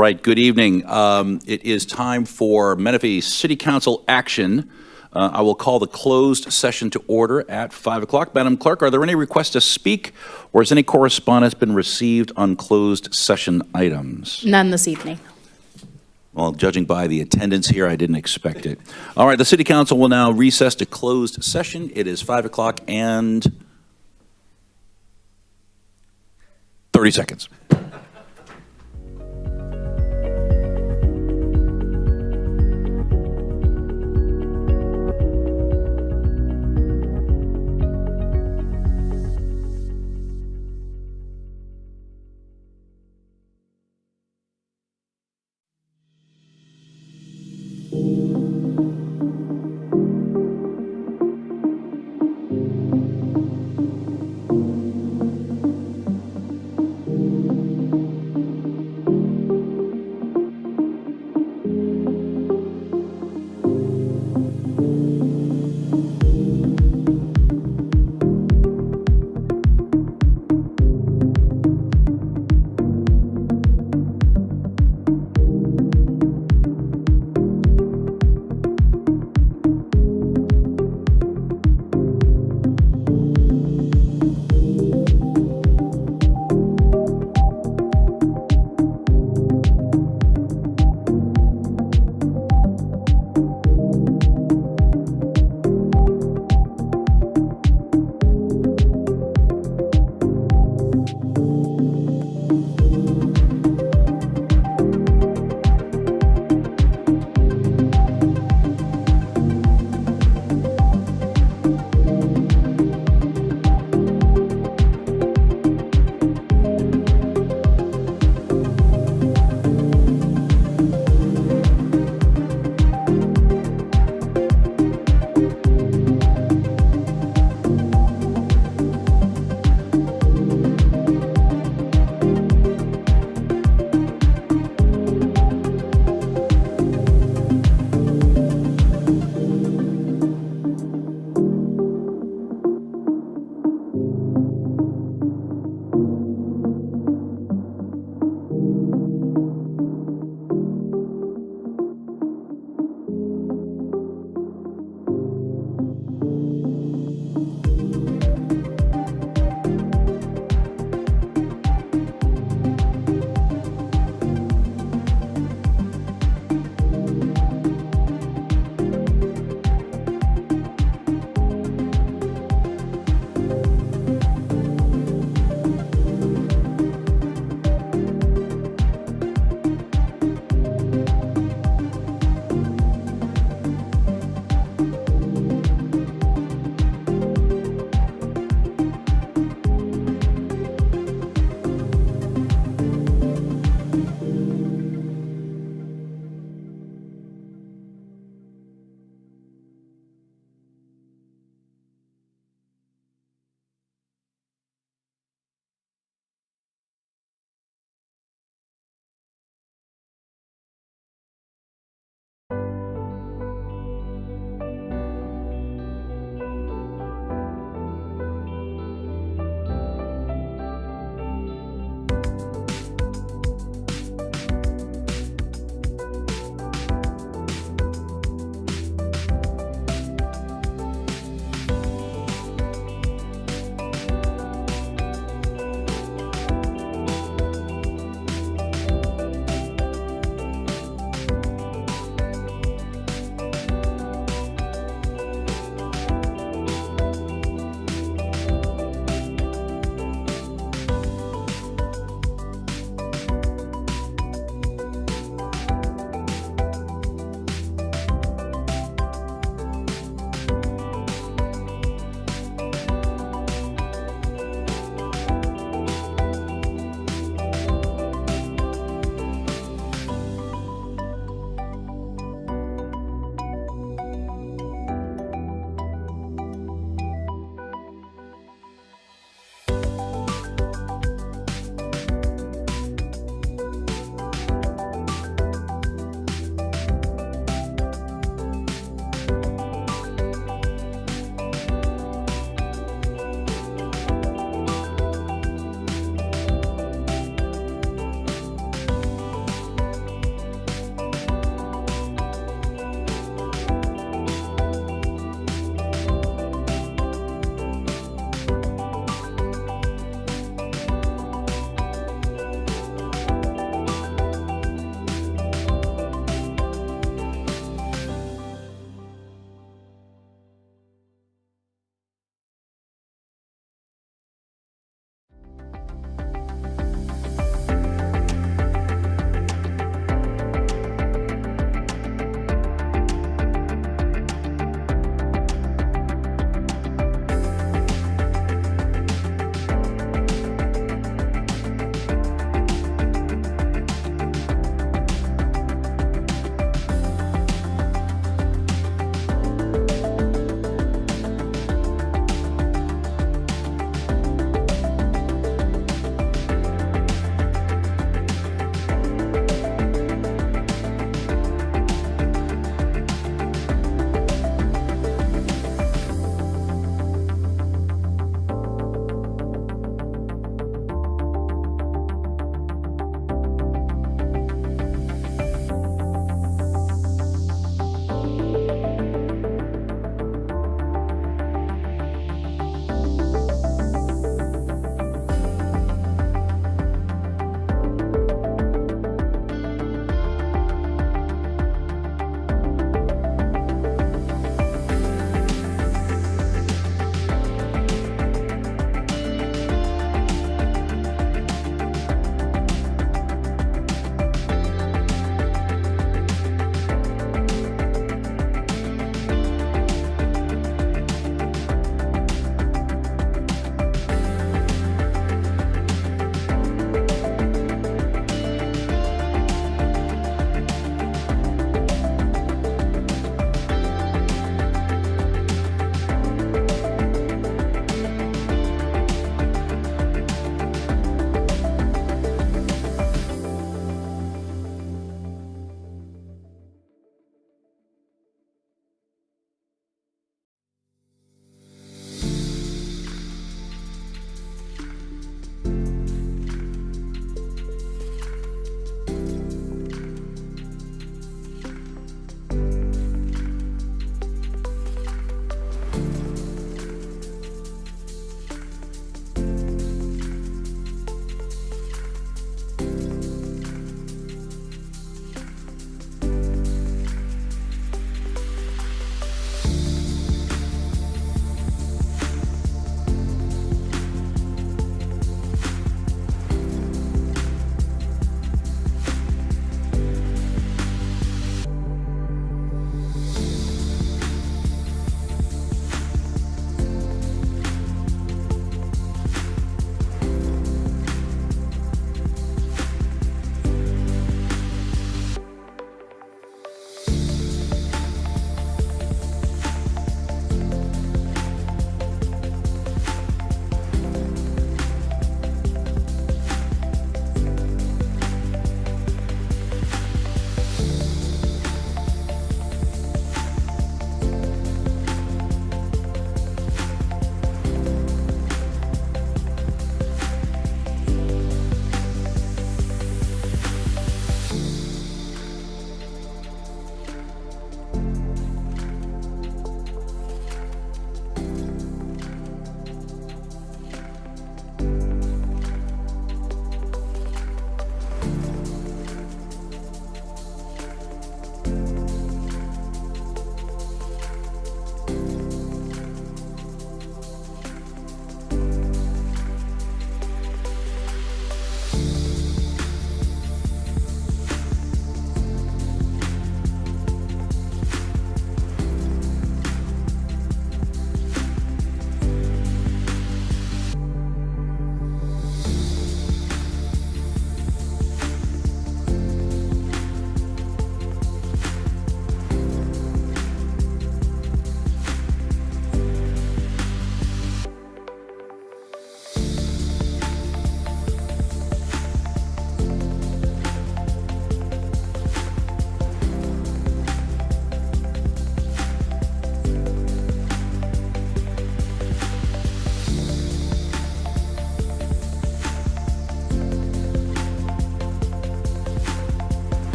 right, good evening. It is time for Menifee City Council action. I will call the closed session to order at 5 o'clock. Madam Clerk, are there any requests to speak, or has any correspondence been received on closed session items? None this evening. Well, judging by the attendance here, I didn't expect it. All right, the City Council will now recess to closed session. It is 5 o'clock and 30 seconds.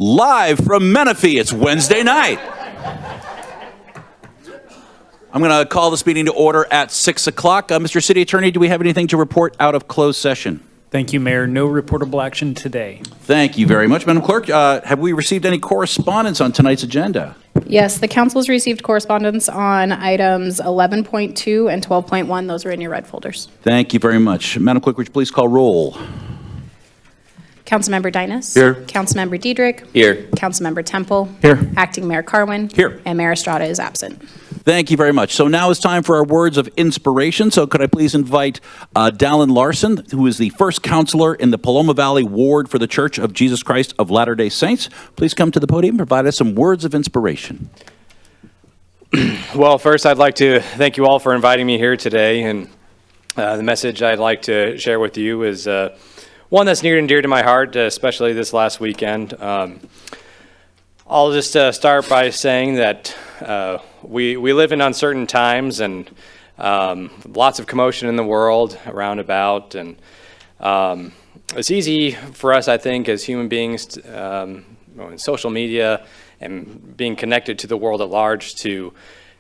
live from Menifee. It's Wednesday night. I'm going to call this meeting to order at 6 o'clock. Mr. City Attorney, do we have anything to report out of closed session? Thank you, Mayor. No reportable action today. Thank you very much, Madam Clerk. Have we received any correspondence on tonight's agenda? Yes, the council's received correspondence on items 11.2 and 12.1. Those are in your red folders. Thank you very much. Madam Clerk, would you please call roll? Councilmember Dinas. Here. Councilmember Diedrich. Here. Councilmember Temple. Here. Acting Mayor Carwin. Here. And Mayor Estrada is absent. Thank you very much. So now it's time for our words of inspiration. So could I please invite Dallin Larson, who is the first counselor in the Paloma Valley Ward for the Church of Jesus Christ of Latter-day Saints. Please come to the podium and provide us some words of inspiration. Well, first I'd like to thank you all for inviting me here today. And the message I'd like to share with you is one that's near and dear to my heart, especially this last weekend. I'll just start by saying that we live in uncertain times and lots of commotion in the world around about, and it's easy for us, I think, as human beings, in social media and being connected to the world at large, to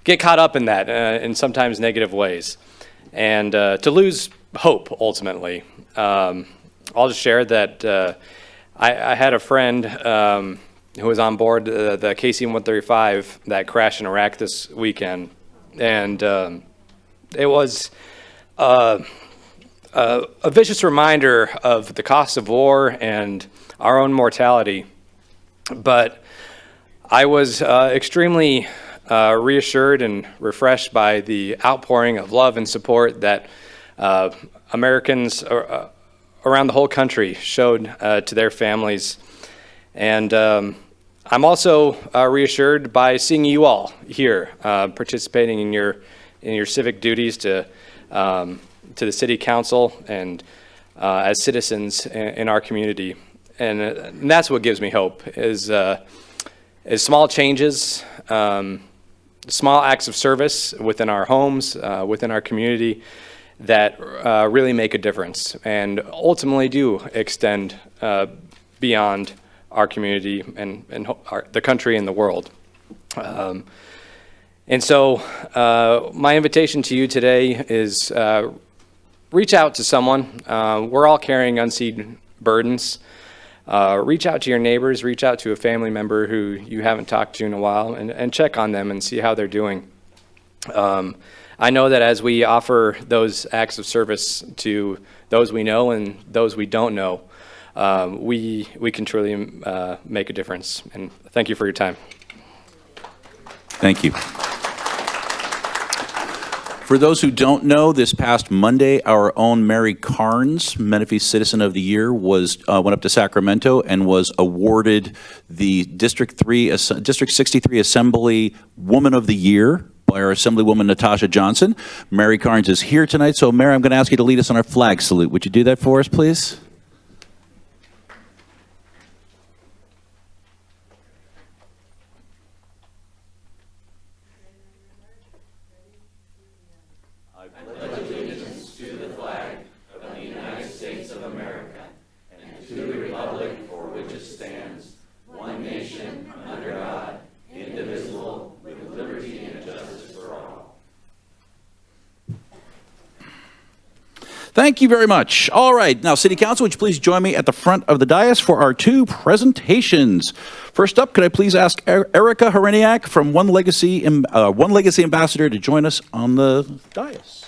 get caught up in that in sometimes negative ways, and to lose hope ultimately. I'll just share that I had a friend who was on board the KC-135 that crashed in Iraq this weekend. And it was a vicious reminder of the cost of war and our own mortality. But I was extremely reassured and refreshed by the outpouring of love and support that Americans around the whole country showed to their families. And I'm also reassured by seeing you all here participating in your civic duties to the City Council and as citizens in our community. And that's what gives me hope is small changes, small acts of service within our homes, within our community that really make a difference and ultimately do extend beyond our community and the country and the world. And so my invitation to you today is reach out to someone. We're all carrying unseen burdens. Reach out to your neighbors, reach out to a family member who you haven't talked to in a while, and check on them and see how they're doing. I know that as we offer those acts of service to those we know and those we don't know, we can truly make a difference. And thank you for your time. Thank you. For those who don't know, this past Monday, our own Mary Carnes, Menifee Citizen of the Year, went up to Sacramento and was awarded the District 63 Assembly Woman of the Year by our Assemblywoman Natasha Johnson. Mary Carnes is here tonight, so Mary, I'm going to ask you to lead us on our flag salute. Would you do that for us, please? Thank you very much. All right, now City Council, would you please join me at the front of the dais for our two presentations. First up, could I please ask Erica Horeniak from One Legacy Ambassador to join us on the dais.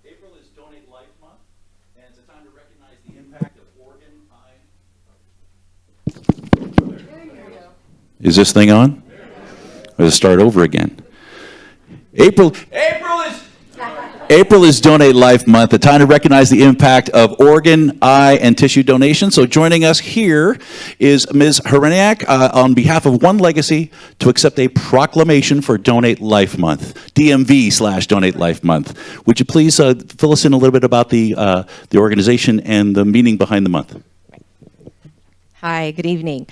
April is Donate Life Month, and it's a time to recognize the impact of organ, Is this thing on? Or does it start over again? April is April is Donate Life Month, a time to recognize the impact of organ, eye, and tissue donation. So joining us here is Ms. Hereniak on behalf of One Legacy to accept a proclamation for Donate Life Month, DMV/Donate Life Month. Would you please fill us in a little bit about the organization and the meaning behind the month? Hi, good evening.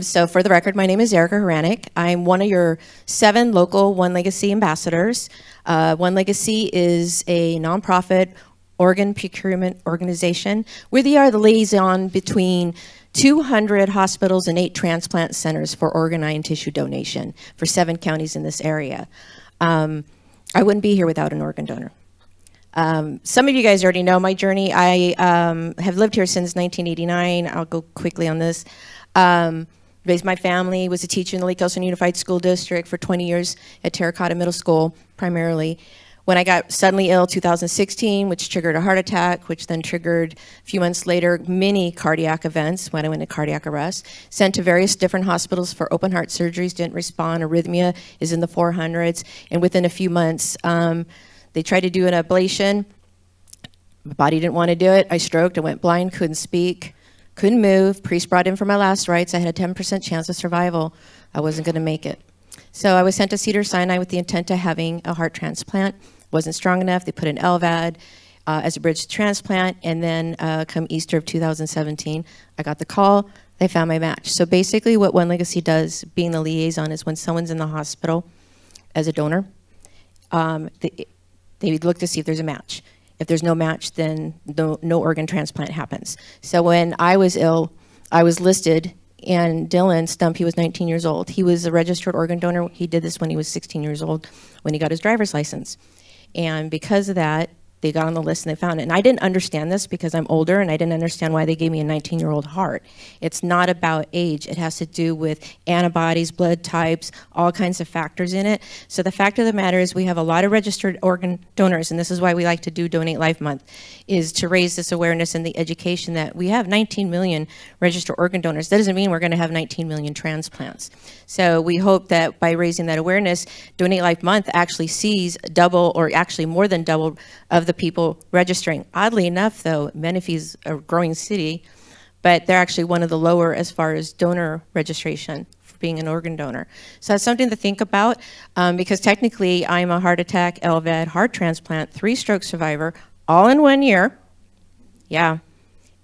So for the record, my name is Erica Haranik. I'm one of your 7 local One Legacy ambassadors. One Legacy is a nonprofit organ procurement organization. We are the liaison between 200 hospitals and 8 transplant centers for organ, eye, and tissue donation for 7 counties in this area. I wouldn't be here without an organ donor. Some of you guys already know my journey. I have lived here since 1989. I'll go quickly on this. Raised my family, was a teacher in the Lake Elson Unified School District for 20 years at Terracotta Middle School, primarily. When I got suddenly ill 2016, which triggered a heart attack, which then triggered a few months later many cardiac events when I went into cardiac arrest, sent to various different hospitals for open heart surgeries, didn't respond, arrhythmia is in the 400s, and within a few months, they tried to do an ablation. My body didn't want to do it. I stroked, I went blind, couldn't speak, couldn't move. Priest brought in for my last rites. I had a 10% chance of survival. I wasn't going to make it. So I was sent to Cedars-Sinai with the intent of having a heart transplant. Wasn't strong enough. They put an LVAD as a bridge to transplant. And then come Easter of 2017, I got the call. They found my match. So basically what One Legacy does, being the liaison, is when someone's in the hospital as a donor, they would look to see if there's a match. If there's no match, then no organ transplant happens. So when I was ill, I was listed, and Dylan Stump, he was 19 years old. He was a registered organ donor. He did this when he was 16 years old, when he got his driver's license. And because of that, they got on the list and they found it. And I didn't understand this because I'm older, and I didn't understand why they gave me a 19-year-old heart. It's not about age. It has to do with antibodies, blood types, all kinds of factors in it. So the fact of the matter is we have a lot of registered organ donors, and this is why we like to do Donate Life Month, is to raise this awareness and the education that we have 19 million registered organ donors. That doesn't mean we're going to have 19 million transplants. So we hope that by raising that awareness, Donate Life Month actually sees double, or actually more than double, of the people registering. Oddly enough, though, Menifee's a growing city, but they're actually one of the lower as far as donor registration for being an organ donor. So that's something to think about, because technically I'm a heart attack, LVAD, heart transplant, 3-stroke survivor, all in 1 year. Yeah.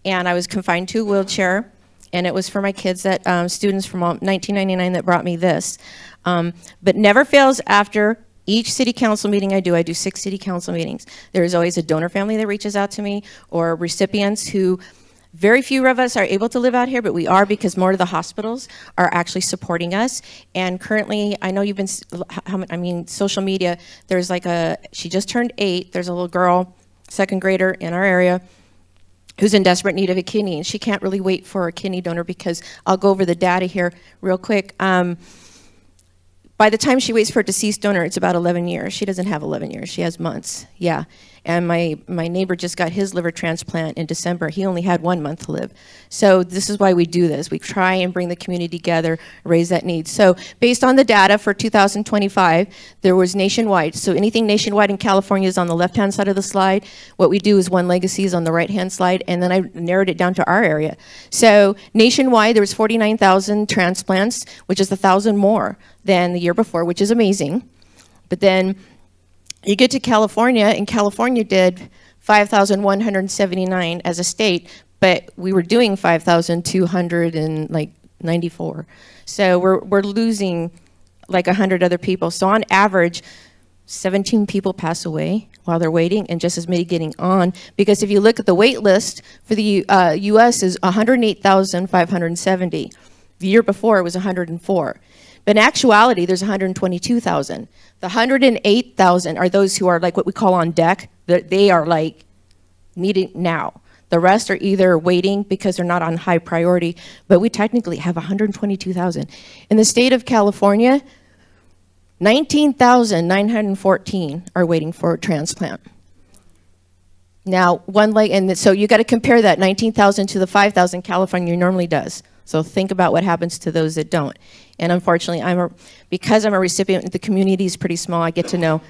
And I was confined to a wheelchair, and it was for my kids, that students from 1999 that brought me this. But never fails, after each city council meeting I do 6 city council meetings. There's always a donor family that reaches out to me, or recipients who, very few of us are able to live out here, but we are, because more of the hospitals are actually supporting us. And currently, I know you've been, social media, there's like she just turned 8, there's a little girl, 2nd grader in our area, who's in desperate need of a kidney, and she can't really wait for a kidney donor, because I'll go over the data here real quick. By the time she waits for a deceased donor, it's about 11 years. She doesn't have 11 years, she has months, yeah. And my neighbor just got his liver transplant in December. He only had 1 month to live. So this is why we do this. We try and bring the community together, raise that need. So based on the data for 2025, there was nationwide. So anything nationwide in California is on the left-hand side of the slide. What we do is One Legacy is on the right-hand slide, and then I narrowed it down to our area. So nationwide, there was 49,000 transplants, which is 1,000 more than the year before, which is amazing. But then you get to California, and California did 5,179 as a state, but we were doing 5,294. So we're losing like 100 other people. So on average, 17 people pass away while they're waiting, and just as many getting on. Because if you look at the wait list for the U.S. is 108,570. The year before it was 104. But in actuality, there's 122,000. The 108,000 are those who are like what we call on deck. They are like needing now. The rest are either waiting because they're not on high priority, but we technically have 122,000. In the state of California, 19,914 are waiting for a transplant. Now, and so you got to compare that 19,000 to the 5,000 California normally does. So think about what happens to those that don't. And unfortunately, because I'm a recipient, the community is pretty small. I get to know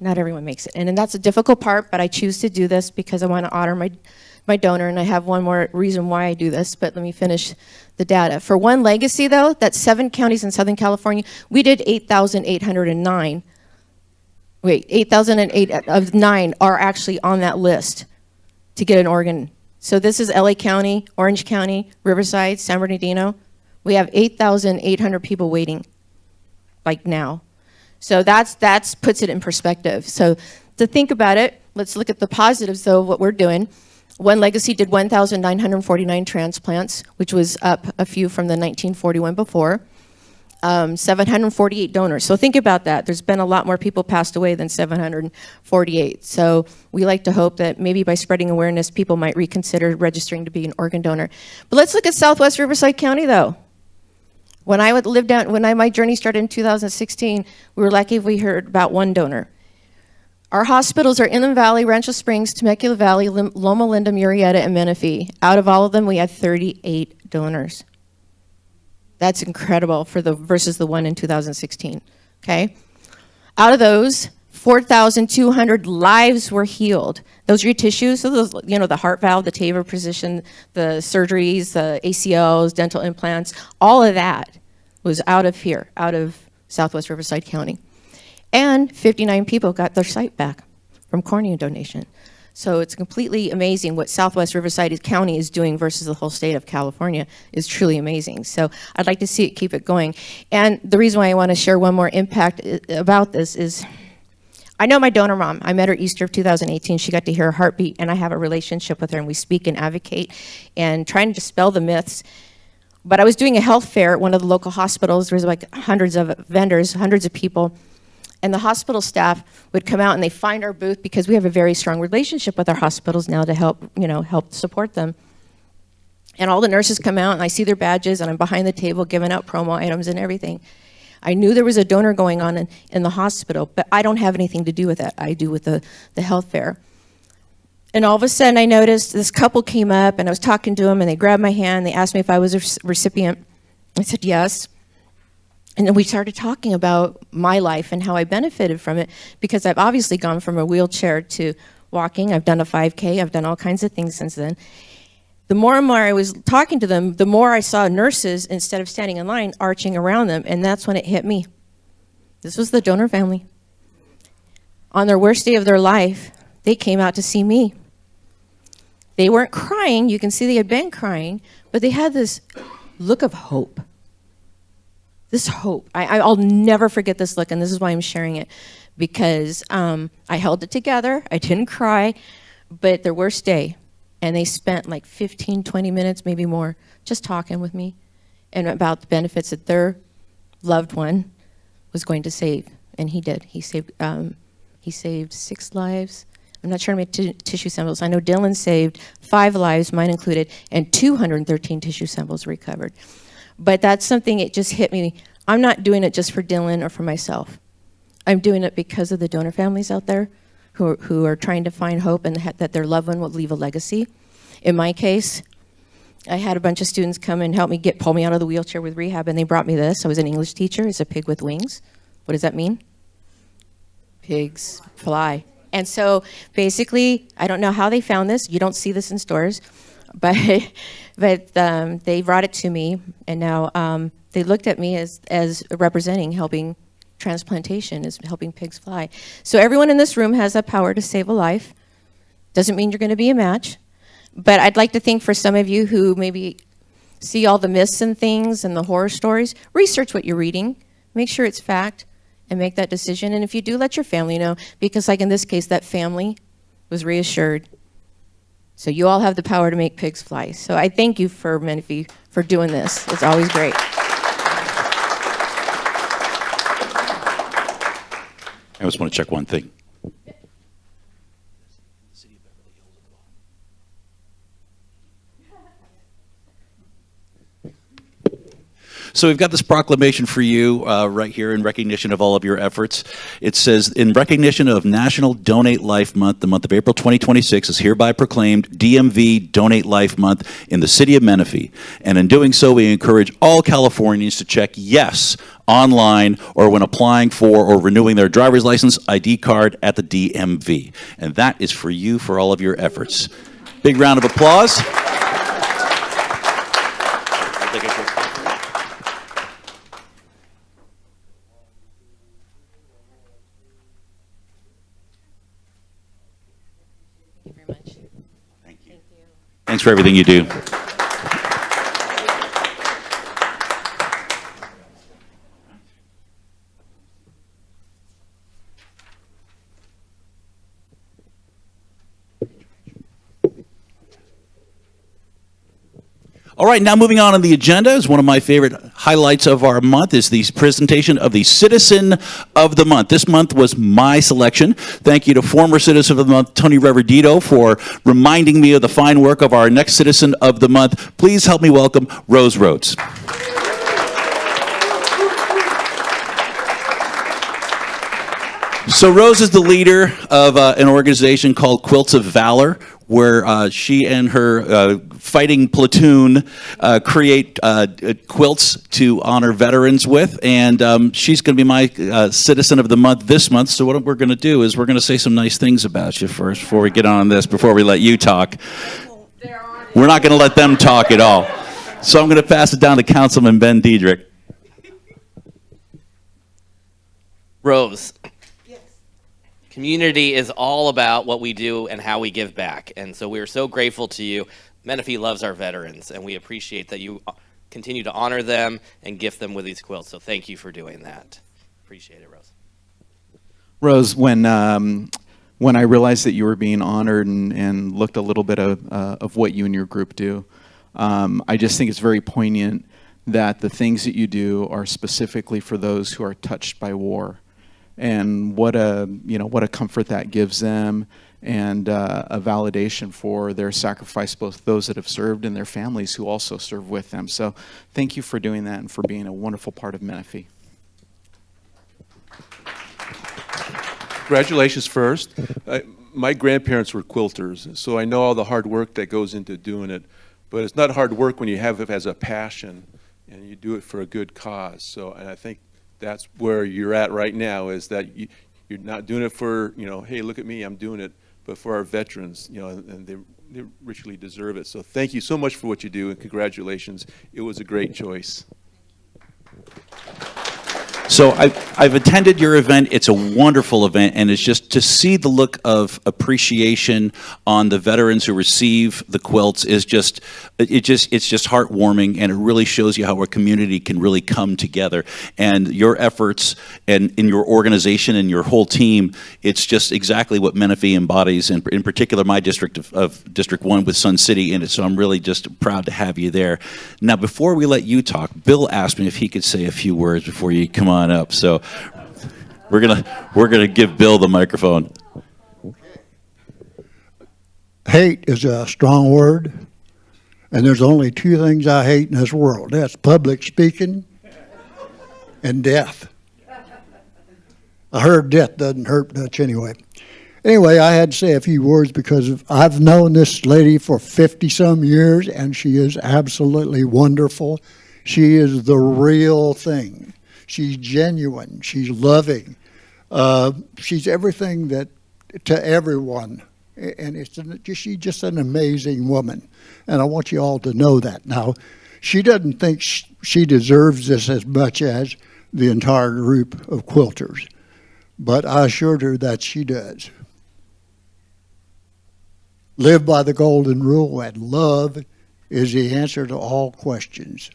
Not everyone makes it. And then that's a difficult part, but I choose to do this because I want to honor my donor, and I have one more reason why I do this, but let me finish the data. For one legacy, though, that's 7 counties in Southern California, we did 8,809. Wait, 8,008 of 9 are actually on that list to get an organ. So this is LA County, Orange County, Riverside, San Bernardino. We have 8,800 people waiting, like now. So that's puts it in perspective. So to think about it, let's look at the positives, though, of what we're doing. One Legacy did 1,949 transplants, which was up a few from the 1941 before. 748 donors. So think about that. There's been a lot more people passed away than 748. So we like to hope that maybe by spreading awareness, people might reconsider registering to be an organ donor. But let's look at Southwest Riverside County, though. When I my journey started in 2016, we were lucky if we heard about one donor. Our hospitals are Inland Valley, Rancho Springs, Temecula Valley, Loma Linda, Murrieta, and Menifee. Out of all of them, we had 38 donors. That's incredible versus the one in 2016, okay? Out of those, 4,200 lives were healed. Those are your tissues, so those, the heart valve, the TAVR position, the surgeries, the ACLs, dental implants, all of that was out of here, out of Southwest Riverside County. And 59 people got their sight back from cornea donation. So it's completely amazing what Southwest Riverside County is doing versus the whole state of California is truly amazing. So I'd like to see it keep it going. And the reason why I want to share one more impact about this is I know my donor mom. I met her Easter of 2018. She got to hear her heartbeat, and I have a relationship with her, and we speak and advocate and trying to dispel the myths. But I was doing a health fair at one of the local hospitals. There was like hundreds of vendors, hundreds of people. And the hospital staff would come out and they find our booth because we have a very strong relationship with our hospitals now to help support them. And all the nurses come out and I see their badges and I'm behind the table giving out promo items and everything. I knew there was a donor going on in the hospital, but I don't have anything to do with that. I do with the health fair. And all of a sudden I noticed this couple came up and I was talking to them and they grabbed my hand. They asked me if I was a recipient. I said yes. And then we started talking about my life and how I benefited from it because I've obviously gone from a wheelchair to walking. I've done a 5K. I've done all kinds of things since then. The more and more I was talking to them, the more I saw nurses, instead of standing in line, arching around them. And that's when it hit me. This was the donor family. On their worst day of their life, they came out to see me. They weren't crying. You can see they had been crying, but they had this look of hope. This hope. I'll never forget this look, and this is why I'm sharing it, because I held it together. I didn't cry, but their worst day, and they spent like 15, 20 minutes, maybe more, just talking with me and about the benefits that their loved one was going to save, and he did. He saved 6 lives. I'm not sure how many tissue samples. I know Dylan saved 5 lives, mine included, and 213 tissue samples recovered. But that's something, it just hit me. I'm not doing it just for Dylan or for myself. I'm doing it because of the donor families out there who are trying to find hope and that their loved one will leave a legacy. In my case, I had a bunch of students come and help me pull me out of the wheelchair with rehab, and they brought me this. I was an English teacher. It's a pig with wings. What does that mean? Pigs fly. And so basically, I don't know how they found this. You don't see this in stores. But they brought it to me, and now they looked at me as representing helping transplantation, as helping pigs fly. So everyone in this room has that power to save a life. Doesn't mean you're going to be a match. But I'd like to think for some of you who maybe see all the myths and things and the horror stories, research what you're reading. Make sure it's fact and make that decision. And if you do, let your family know, because like in this case, that family was reassured. So you all have the power to make pigs fly. So I thank you for Menifee for doing this. It's always great. I just want to check one thing. So we've got this proclamation for you right here in recognition of all of your efforts. It says, in recognition of National Donate Life Month, the month of April 2026 is hereby proclaimed DMV Donate Life Month in the city of Menifee. And in doing so, we encourage all Californians to check yes online, or when applying for or renewing their driver's license, ID card at the DMV. And that is for you for all of your efforts. Big round of applause. Thank you very much. Thanks for everything you do. All right, now moving on the agenda is one of my favorite highlights of our month is the presentation of the Citizen of the Month. This month was my selection. Thank you to former Citizen of the Month, Tony Reverdito, for reminding me of the fine work of our next Citizen of the Month. Please help me welcome Rose Rhodes. So Rose is the leader of an organization called Quilts of Valor, where she and her fighting platoon create quilts to honor veterans with, and she's going to be my Citizen of the Month this month. So what we're going to do is we're going to say some nice things about you first before we get on this, before we let you talk. We're not going to let them talk at all. So I'm going to pass it down to Councilman Ben Diedrich. Rose, community is all about what we do and how we give back. And so we're so grateful to you. Menifee loves our veterans, and we appreciate that you continue to honor them and gift them with these quilts. So thank you for doing that. Appreciate it, Rose. Rose, when I realized that you were being honored and looked a little bit of what you and your group do, I just think it's very poignant that the things that you do are specifically for those who are touched by war. And what a comfort that gives them, and a validation for their sacrifice, both those that have served and their families who also serve with them. So thank you for doing that and for being a wonderful part of Menifee. Congratulations first. My grandparents were quilters, so I know all the hard work that goes into doing it. But it's not hard work when you have it as a passion and you do it for a good cause. So, and I think that's where you're at right now, is that you're not doing it for, hey, look at me, I'm doing it, but for our veterans, and they richly deserve it. So thank you so much for what you do, and congratulations. It was a great choice. So I've attended your event. It's a wonderful event, and it's just to see the look of appreciation on the veterans who receive the quilts is just it's just heartwarming, and it really shows you how a community can really come together. And your efforts and in your organization and your whole team, it's just exactly what Menifee embodies. And in particular, my district of District 1 with Sun City in it. So I'm really just proud to have you there. Now, before we let you talk, Bill asked me if he could say a few words before you come on up. So we're gonna give Bill the microphone. Hate is a strong word, and there's only two things I hate in this world. That's public speaking and death. I heard death doesn't hurt much anyway. Anyway, I had to say a few words because I've known this lady for 50-some years, and she is absolutely wonderful. She is the real thing. She's genuine. She's loving. She's everything that to everyone, and she's just an amazing woman. And I want you all to know that. Now, she doesn't think she deserves this as much as the entire group of quilters, but I assured her that she does. Live by the golden rule, and love is the answer to all questions.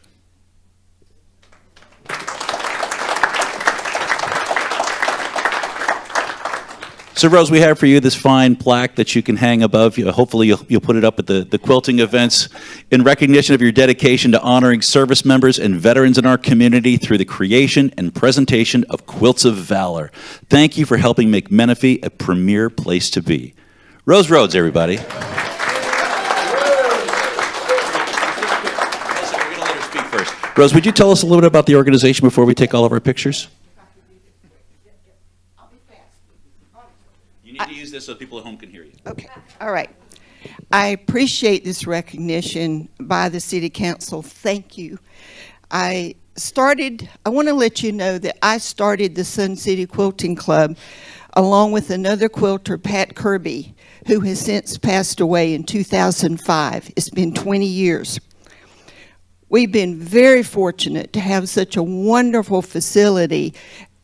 So, Rose, we have for you this fine plaque that you can hang above you. Hopefully, you'll put it up at the quilting events in recognition of your dedication to honoring service members and veterans in our community through the creation and presentation of Quilts of Valor. Thank you for helping make Menifee a premier place to be. Rose Rhodes, everybody. We're going to let her speak first. Rose, would you tell us a little bit about the organization before we take all of our pictures? You need to use this so people at home can hear you. Okay, all right. I appreciate this recognition by the City Council. Thank you. I want to let you know that I started the Sun City Quilting Club along with another quilter, Pat Kirby, who has since passed away in 2005. It's been 20 years. We've been very fortunate to have such a wonderful facility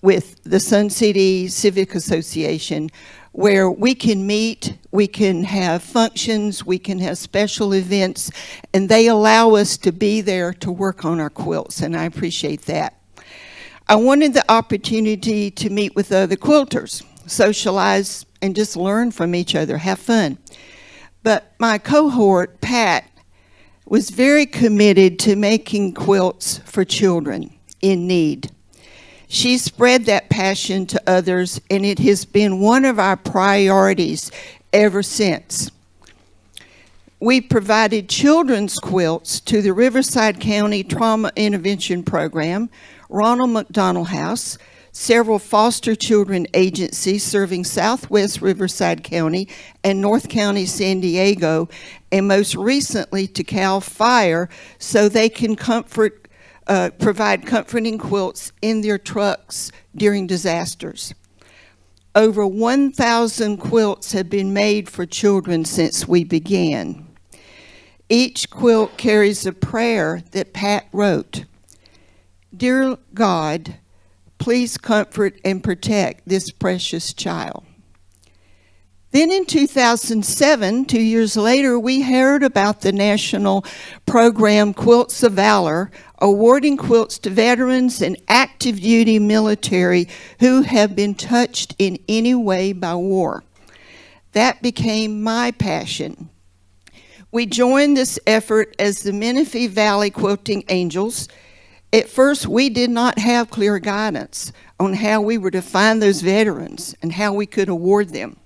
with the Sun City Civic Association where we can meet, we can have functions, we can have special events, and they allow us to be there to work on our quilts, and I appreciate that. I wanted the opportunity to meet with other quilters, socialize, and just learn from each other, have fun. But my cohort, Pat, was very committed to making quilts for children in need. She spread that passion to others, and it has been one of our priorities ever since. We provided children's quilts to the Riverside County Trauma Intervention Program, Ronald McDonald House, several foster children agencies serving Southwest Riverside County and North County, San Diego, and most recently to CAL FIRE so they can provide comforting quilts in their trucks during disasters. Over 1,000 quilts have been made for children since we began. Each quilt carries a prayer that Pat wrote. Dear God, please comfort and protect this precious child. Then in 2007, 2 years later, we heard about the national program Quilts of Valor, awarding quilts to veterans and active duty military who have been touched in any way by war. That became my passion. We joined this effort as the Menifee Valley Quilting Angels. At first, we did not have clear guidance on how we were to find those veterans and how we could award them.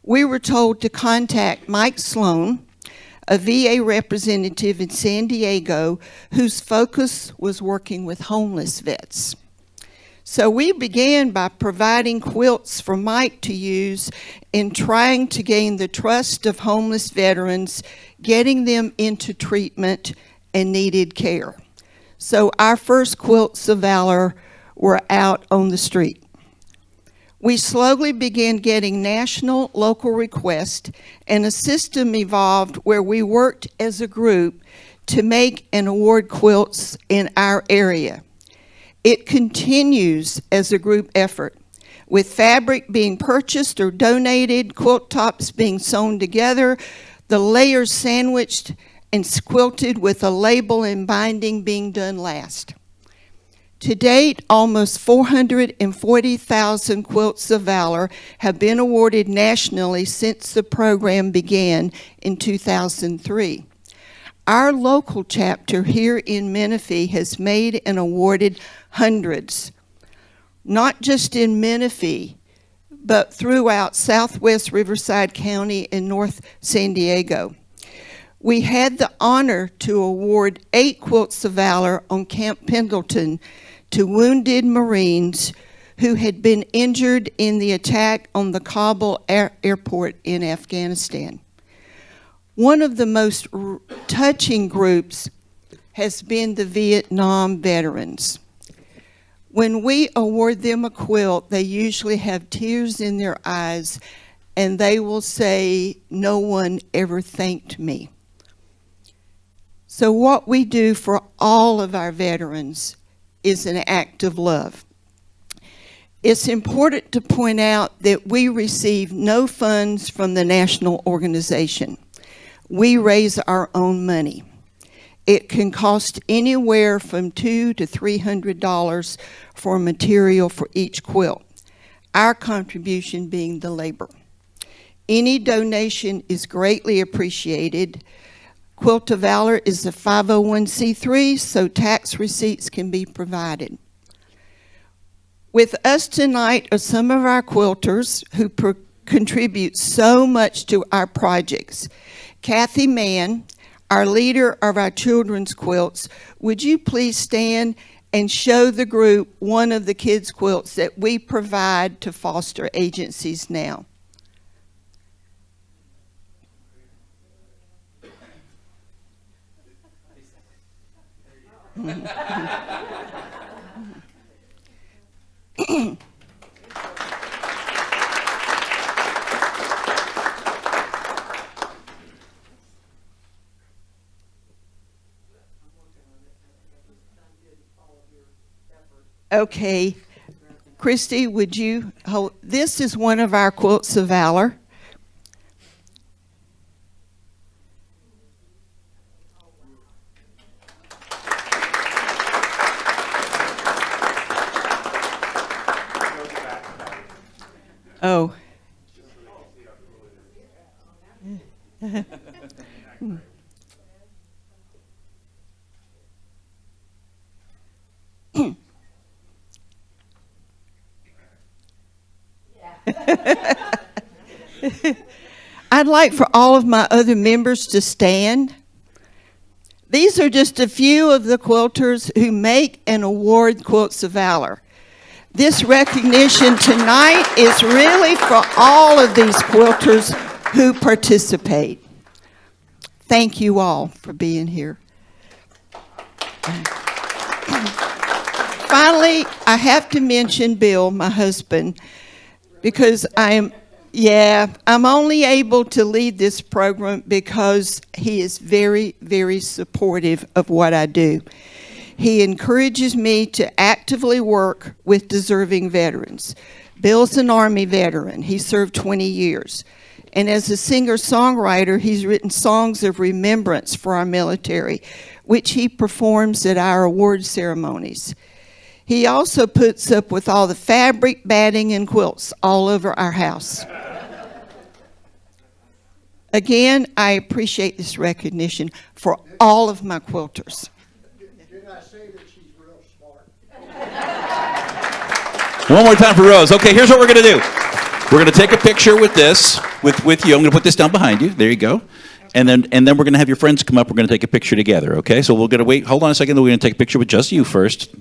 We were told to contact Mike Sloan, a VA representative in San Diego whose focus was working with homeless vets. So we began by providing quilts for Mike to use in trying to gain the trust of homeless veterans, getting them into treatment and needed care. So our first Quilts of Valor were out on the street. We slowly began getting national, local requests, and a system evolved where we worked as a group to make and award quilts in our area. It continues as a group effort, with fabric being purchased or donated, quilt tops being sewn together, the layers sandwiched and quilted with a label and binding being done last. To date, almost 440,000 Quilts of Valor have been awarded nationally since the program began in 2003. Our local chapter here in Menifee has made and awarded hundreds, not just in Menifee, but throughout Southwest Riverside County and North San Diego. We had the honor to award 8 Quilts of Valor on Camp Pendleton to wounded Marines who had been injured in the attack on the Kabul airport in Afghanistan. One of the most touching groups has been the Vietnam veterans. When we award them a quilt, they usually have tears in their eyes, and they will say, "No one ever thanked me." So what we do for all of our veterans is an act of love. It's important to point out that we receive no funds from the national organization. We raise our own money. It can cost anywhere from $200 to $300 for material for each quilt, our contribution being the labor. Any donation is greatly appreciated. Quilt of Valor is a 501c3, so tax receipts can be provided. With us tonight are some of our quilters who contribute so much to our projects. Kathy Mann, our leader of our children's quilts, would you please stand and show the group one of the kids' quilts that we provide to foster agencies now? Okay. Christy, would you hold? This is one of our quilts of valor. Oh. I'd like for all of my other members to stand. These are just a few of the quilters who make and award Quilts of Valor. This recognition tonight is really for all of these quilters who participate. Thank you all for being here. Finally, I have to mention Bill, my husband, because I'm only able to lead this program because he is very, very supportive of what I do. He encourages me to actively work with deserving veterans. Bill's an Army veteran. He served 20 years. And as a singer-songwriter, he's written songs of remembrance for our military, which he performs at our award ceremonies. He also puts up with all the fabric, batting, and quilts all over our house. Again, I appreciate this recognition for all of my quilters. Did I say that she's real smart? One more time for Rose. Okay, here's what we're going to do. We're going to take a picture with this, with you. I'm going to put this down behind you. There you go. And then we're going to have your friends come up. We're going to take a picture together, okay? So we're going to wait. Hold on a second. We're going to take a picture with just you first.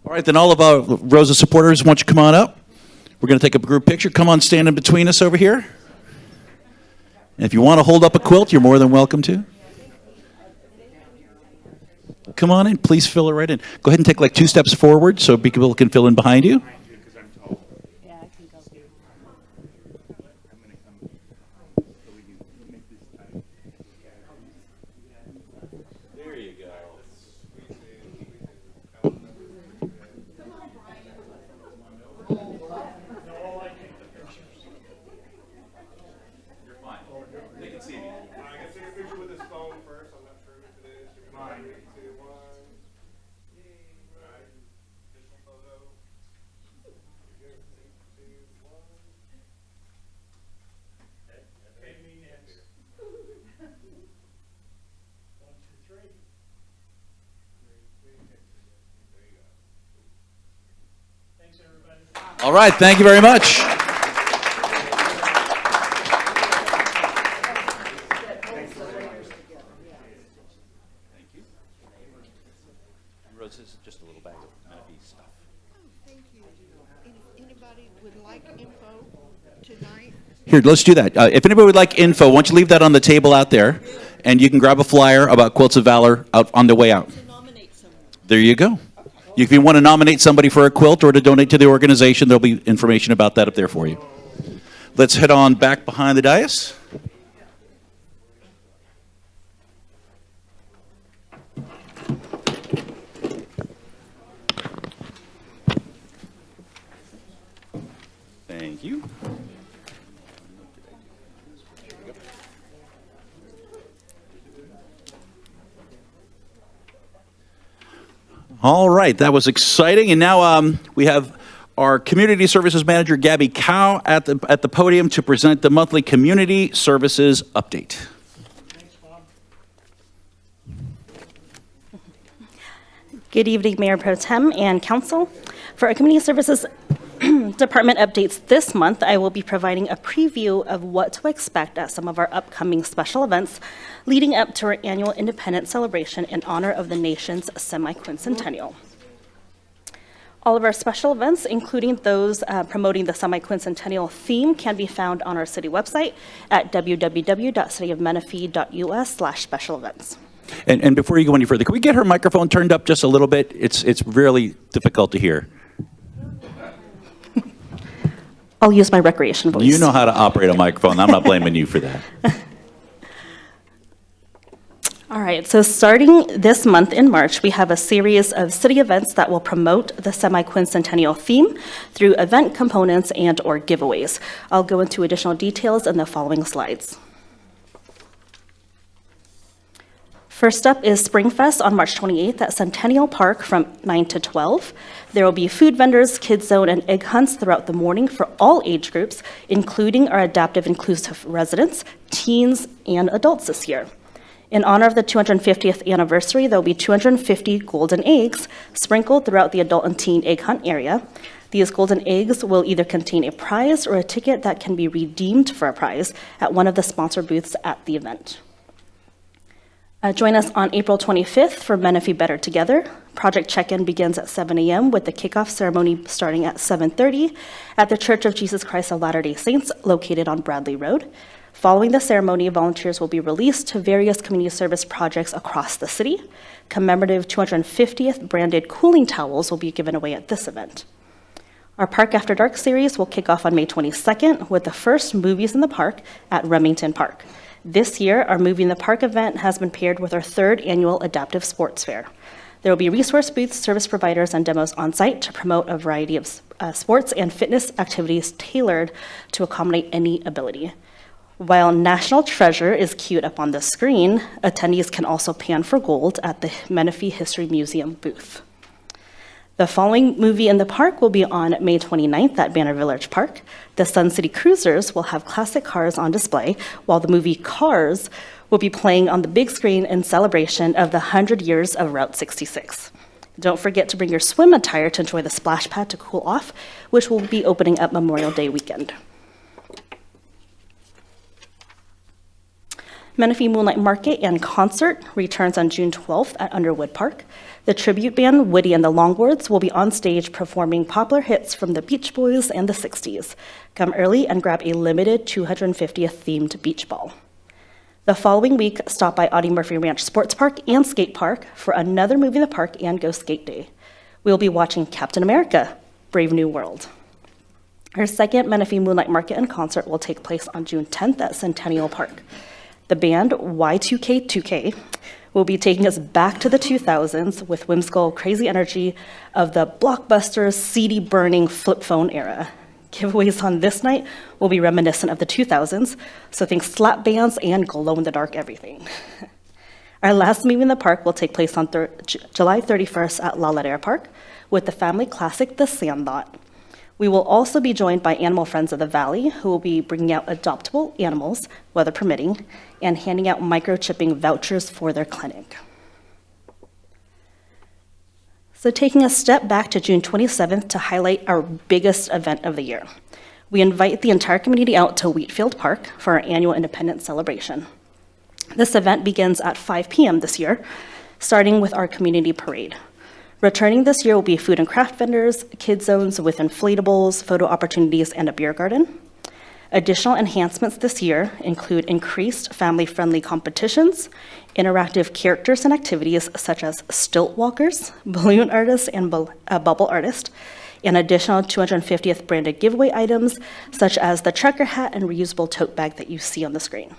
All right, then all of our Rose's supporters, why don't you come on up? We're going to take a group picture. Come on, stand in between us over here. And if you want to hold up a quilt, you're more than welcome to. Come on in. Please fill it right in. Go ahead and take like 2 steps forward so people can fill in behind you. All right, thank you very much. Rose, this is just a little bag of Menifee stuff. Thank you. Anybody would like info tonight? Here, let's do that. If anybody would like info, why don't you leave that on the table out there, and you can grab a flyer about Quilts of Valor out on the way out. There you go. If you want to nominate somebody for a quilt or to donate to the organization, there'll be information about that up there for you. Let's head on back behind the dais. Thank you. All right, that was exciting. And now we have our Community Services Manager, Gabby Cow, at the podium to present the monthly Community Services Update. Thanks, Bob. Good evening, Mayor Pro Tem and Council. For our Community Services Department updates this month, I will be providing a preview of what to expect at some of our upcoming special events leading up to our annual Independence Celebration in honor of the nation's semi-quincentennial. All of our special events, including those promoting the semi-quincentennial theme, can be found on our city website at www.cityofmenifee.us/special events. And before you go any further, can we get her microphone turned up just a little bit? It's really difficult to hear. I'll use my recreation voice. You know how to operate a microphone. I'm not blaming you for that. All right, so starting this month in March, we have a series of city events that will promote the semi-quincentennial theme through event components and/or giveaways. I'll go into additional details in the following slides. First up is Springfest on March 28th at Centennial Park from 9 to 12. There will be food vendors, kids zone, and egg hunts throughout the morning for all age groups, including our adaptive inclusive residents, teens, and adults this year. In honor of the 250th anniversary, there will be 250 golden eggs sprinkled throughout the adult and teen egg hunt area. These golden eggs will either contain a prize or a ticket that can be redeemed for a prize at one of the sponsor booths at the event. Join us on April 25th for Menifee Better Together. Project check-in begins at 7 a.m. with the kickoff ceremony starting at 7:30 at the Church of Jesus Christ of Latter-day Saints located on Bradley Road. Following the ceremony, volunteers will be released to various community service projects across the city. Commemorative 250th branded cooling towels will be given away at this event. Our Park After Dark series will kick off on May 22nd with the first Movies in the Park at Remington Park. This year, our Movie in the Park event has been paired with our third annual Adaptive Sports Fair. There will be resource booths, service providers, and demos on site to promote a variety of sports and fitness activities tailored to accommodate any ability. While National Treasure is queued up on the screen, attendees can also pan for gold at the Menifee History Museum booth. The following Movie in the Park will be on May 29th at Banner Village Park. The Sun City Cruisers will have classic cars on display, while the movie Cars will be playing on the big screen in celebration of the 100 years of Route 66. Don't forget to bring your swim attire to enjoy the splash pad to cool off, which will be opening up Memorial Day weekend. Menifee Moonlight Market and Concert returns on June 12th at Underwood Park. The tribute band Woody and the Longboards will be on stage performing popular hits from the Beach Boys and the 60s. Come early and grab a limited 250th themed beach ball. The following week, stop by Audie Murphy Ranch Sports Park and Skate Park for another Movie in the Park and Go Skate Day. We'll be watching Captain America, Brave New World. Our second Menifee Moonlight Market and Concert will take place on June 10th at Centennial Park. The band Y2K2K will be taking us back to the 2000s with whimsical, crazy energy of the blockbuster, CD-burning flip phone era. Giveaways on this night will be reminiscent of the 2000s, so think slap bands and glow-in-the-dark everything. Our last Movie in the Park will take place on July 31st at La Ladera Park with the family classic, The Sandlot. We will also be joined by Animal Friends of the Valley, who will be bringing out adoptable animals, weather permitting, and handing out microchipping vouchers for their clinic. So taking a step back to June 27th to highlight our biggest event of the year. We invite the entire community out to Wheatfield Park for our annual Independence Celebration. This event begins at 5 p.m. this year, starting with our community parade. Returning this year will be food and craft vendors, kid zones with inflatables, photo opportunities, and a beer garden. Additional enhancements this year include increased family-friendly competitions, interactive characters and activities such as stilt walkers, balloon artists, and bubble artist, and additional 250th branded giveaway items such as the trucker hat and reusable tote bag that you see on the screen.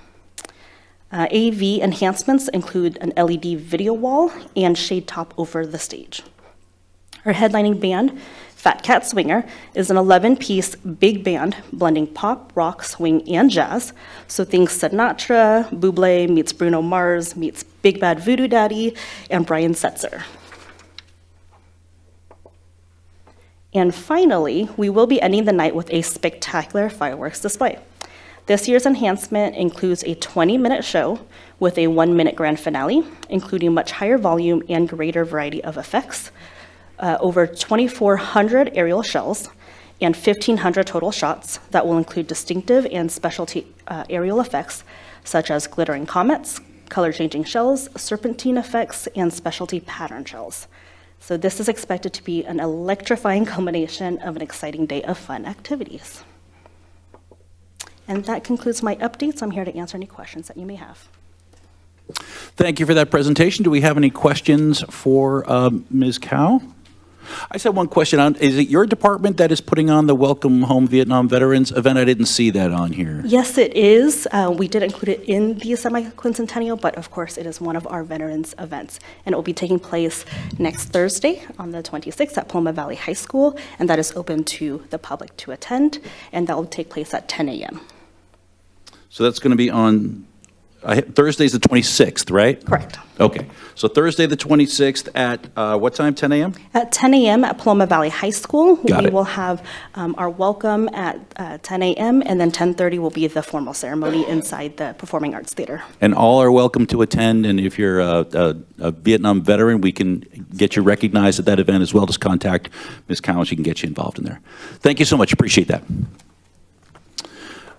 AV enhancements include an LED video wall and shade top over the stage. Our headlining band, Fat Cat Swinger, is an 11-piece big band blending pop, rock, swing, and jazz. So think Sinatra, Bublé meets Bruno Mars meets Big Bad Voodoo Daddy and Brian Setzer. And finally, we will be ending the night with a spectacular fireworks display. This year's enhancement includes a 20-minute show with a 1-minute grand finale, including much higher volume and greater variety of effects, over 2,400 aerial shells, and 1,500 total shots that will include distinctive and specialty aerial effects, such as glittering comets, color-changing shells, serpentine effects, and specialty pattern shells. So this is expected to be an electrifying culmination of an exciting day of fun activities. And that concludes my updates. I'm here to answer any questions that you may have. Thank you for that presentation. Do we have any questions for Ms. Cow? I just have one question. Is it your department that is putting on the Welcome Home Vietnam Veterans event? I didn't see that on here. Yes, it is. We did include it in the semi-quincentennial, but of course, it is one of our veterans events. And it will be taking place next Thursday on the 26th at Paloma Valley High School, and that is open to the public to attend, and that will take place at 10 a.m. So that's going to be on Thursday's the 26th, right? Correct. Okay. So Thursday the 26th at what time, 10 a.m.? At 10 a.m. at Paloma Valley High School. Got We it. will have our welcome at 10 a.m., and then 10:30 will be the formal ceremony inside the Performing Arts Theater. And all are welcome to attend, and if you're a Vietnam veteran, we can get you recognized at that event as well. Just contact Ms. Cowan, she can get you involved in there. Thank you so much, appreciate that.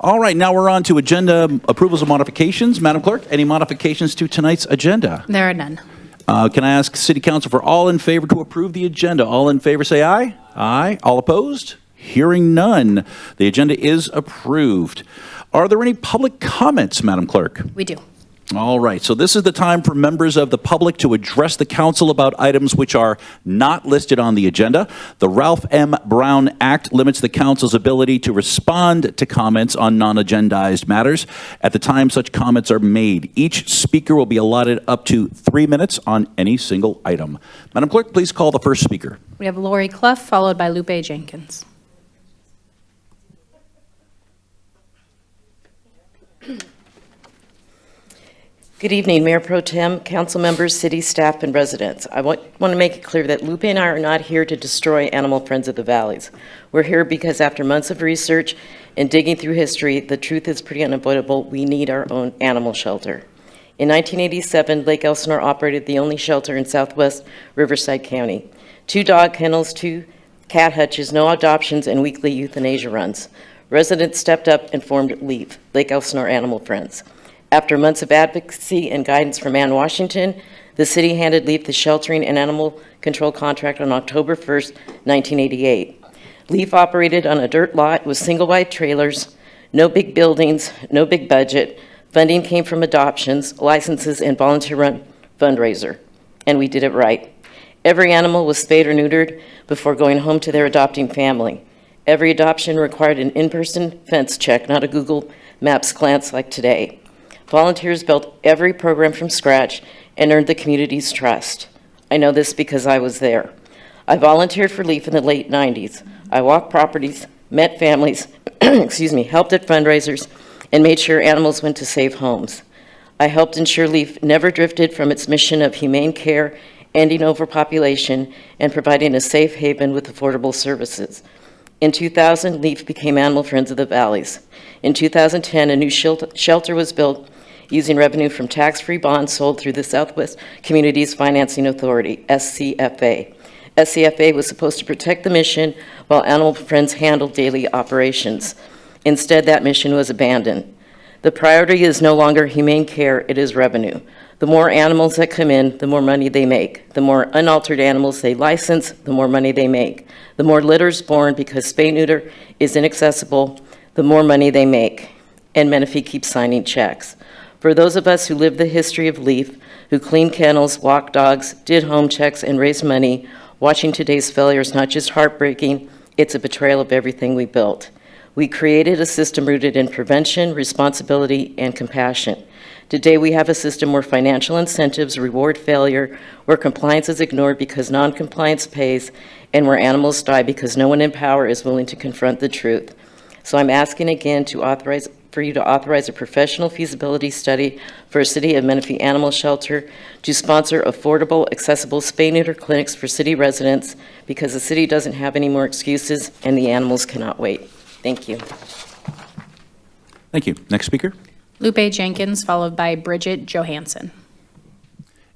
All right, now we're on to agenda approvals and modifications. Madam Clerk, any modifications to tonight's agenda? There are none. Can I ask City Council for all in favor to approve the agenda? All in favor say aye. Aye. All opposed? Hearing none. The agenda is approved. Are there any public comments, Madam Clerk? We do. All right, so this is the time for members of the public to address the council about items which are not listed on the agenda. The Ralph M. Brown Act limits the council's ability to respond to comments on non-agendized matters at the time such comments are made. Each speaker will be allotted up to 3 minutes on any single item. Madam Clerk, please call the first speaker. We have Lori Clough, followed by Lupe Jenkins. Good evening, Mayor Pro Tem, council members, city staff, and residents. I want to make it clear that Lupe and I are not here to destroy Animal Friends of the Valleys. We're here because after months of research and digging through history, the truth is pretty unavoidable. We need our own animal shelter. In 1987, Lake Elsinore operated the only shelter in southwest Riverside County. 2 dog kennels, 2 cat hutches, no adoptions, and weekly euthanasia runs. Residents stepped up and formed LEAF, Lake Elsinore Animal Friends. After months of advocacy and guidance from Ann Washington, the city handed LEAF the sheltering and animal control contract on October 1st, 1988. LEAF operated on a dirt lot with single-wide trailers, no big buildings, no big budget. Funding came from adoptions, licenses, and volunteer-run fundraiser, and we did it right. Every animal was spayed or neutered before going home to their adopting family. Every adoption required an in-person fence check, not a Google Maps glance like today. Volunteers built every program from scratch and earned the community's trust. I know this because I was there. I volunteered for LEAF in the late 90s. I walked properties, met families, helped at fundraisers, and made sure animals went to safe homes. I helped ensure LEAF never drifted from its mission of humane care, ending overpopulation, and providing a safe haven with affordable services. In 2000, LEAF became Animal Friends of the Valleys. In 2010, a new shelter was built using revenue from tax-free bonds sold through the Southwest Communities Financing Authority, SCFA. SCFA was supposed to protect the mission while Animal Friends handled daily operations. Instead, that mission was abandoned. The priority is no longer humane care, it is revenue. The more animals that come in, the more money they make. The more unaltered animals they license, the more money they make. The more litters born because spay-neuter is inaccessible, the more money they make. And Menifee keeps signing checks. For those of us who live the history of LEAF, who cleaned kennels, walked dogs, did home checks, and raised money, watching today's failure is not just heartbreaking, it's a betrayal of everything we built. We created a system rooted in prevention, responsibility, and compassion. Today, we have a system where financial incentives reward failure, where compliance is ignored because non-compliance pays, and where animals die because no one in power is willing to confront the truth. So I'm asking again for you to authorize a professional feasibility study for a City of Menifee animal shelter to sponsor affordable, accessible spay-neuter clinics for city residents because the city doesn't have any more excuses and the animals cannot wait. Thank you. Thank you. Next speaker. Lupe Jenkins, followed by Bridget Johansson.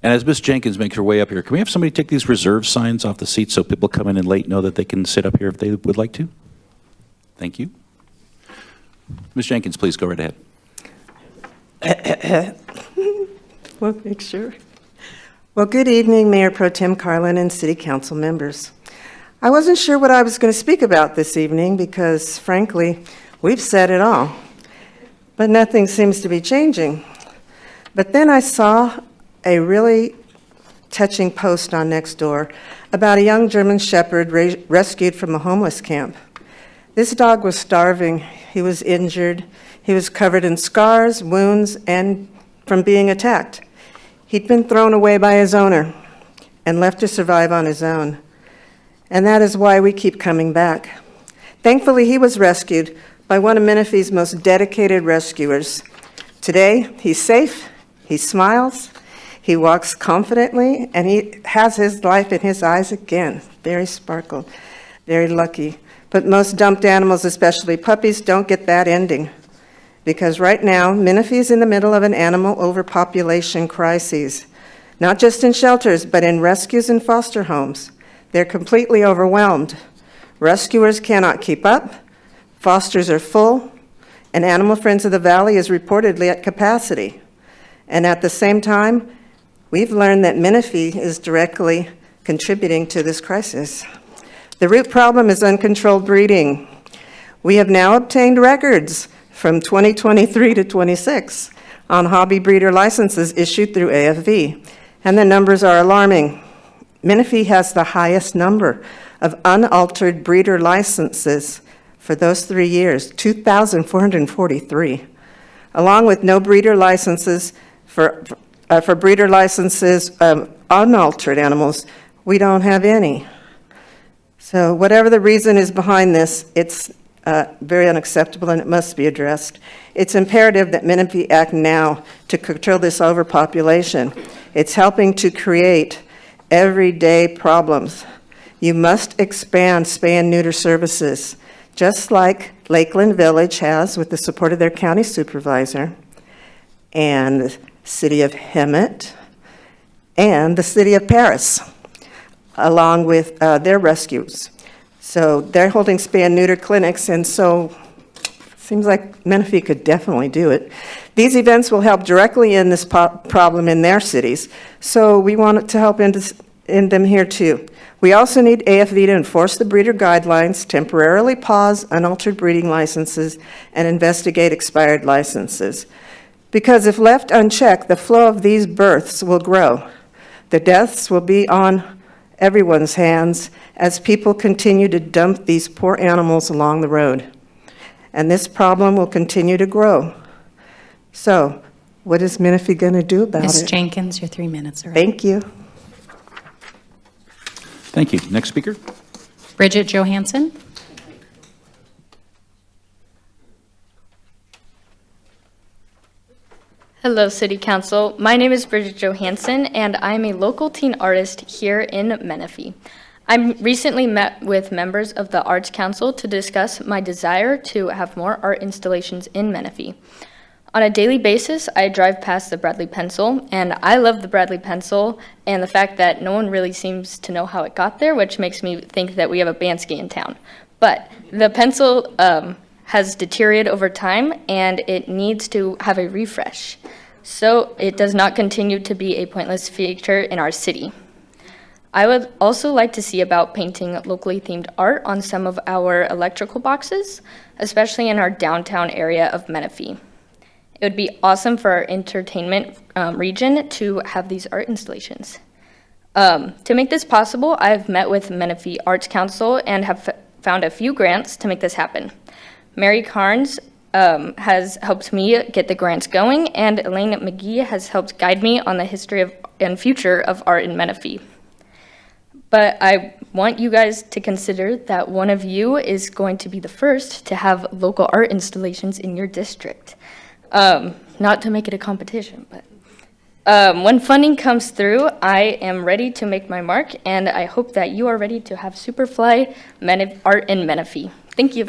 And as Ms. Jenkins makes her way up here, can we have somebody take these reserve signs off the seats so people coming in late know that they can sit up here if they would like to? Thank you. Ms. Jenkins, please go right ahead. Well, make sure. Well, good evening, Mayor Pro Tem Carlin and City Council members. I wasn't sure what I was going to speak about this evening because, frankly, we've said it all. But nothing seems to be changing. But then I saw a really touching post on Nextdoor about a young German Shepherd rescued from a homeless camp. This dog was starving, he was injured, he was covered in scars, wounds, and from being attacked. He'd been thrown away by his owner and left to survive on his own. And that is why we keep coming back. Thankfully, he was rescued by one of Menifee's most dedicated rescuers. Today, he's safe, he smiles, he walks confidently, and he has his life in his eyes again. Very sparkle, very lucky. But most dumped animals, especially puppies, don't get that ending. Because right now, Menifee is in the middle of an animal overpopulation crisis. Not just in shelters, but in rescues and foster homes. They're completely overwhelmed. Rescuers cannot keep up, fosters are full, and Animal Friends of the Valley is reportedly at capacity. And at the same time, we've learned that Menifee is directly contributing to this crisis. The root problem is uncontrolled breeding. We have now obtained records from 2023 to 26 on hobby breeder licenses issued through AFV, and the numbers are alarming. Menifee has the highest number of unaltered breeder licenses for those 3 years, 2,443, along with no breeder licenses for breeder licenses unaltered animals. We don't have any. So whatever the reason is behind this, it's very unacceptable and it must be addressed. It's imperative that Menifee act now to control this overpopulation. It's helping to create everyday problems. You must expand spay and neuter services, just like Lakeland Village has with the support of their county supervisor, and the city of Hemet, and the city of Paris, along with their rescues. So they're holding spay and neuter clinics, and so it seems like Menifee could definitely do it. These events will help directly in this problem in their cities, so we want to help in them here too. We also need AFV to enforce the breeder guidelines, temporarily pause unaltered breeding licenses, and investigate expired licenses. Because if left unchecked, the flow of these births will grow. The deaths will be on everyone's hands as people continue to dump these poor animals along the road. And this problem will continue to grow. So, what is Menifee going to do about Ms. it? Jenkins, your 3 minutes are up. Thank you. Thank you. Next speaker. Bridget Johansson. Hello, City Council. My name is Bridget Johansson, and I'm a local teen artist here in Menifee. I recently met with members of the Arts Council to discuss my desire to have more art installations in Menifee. On a daily basis, I drive past the Bradley Pencil, and I love the Bradley Pencil and the fact that no one really seems to know how it got there, which makes me think that we have a Bansky in town. But the pencil has deteriorated over time, and it needs to have a refresh, so it does not continue to be a pointless feature in our city. I would also like to see about painting locally themed art on some of our electrical boxes, especially in our downtown area of Menifee. It would be awesome for our entertainment region to have these art installations. To make this possible, I've met with Menifee Arts Council and have found a few grants to make this happen. Mary Carnes has helped me get the grants going, and Elaine McGee has helped guide me on the history of and future of art in Menifee. But I want you guys to consider that one of you is going to be the first to have local art installations in your district. Not to make it a competition, but when funding comes through, I am ready to make my mark, and I hope that you are ready to have Superfly art in Menifee. Thank you.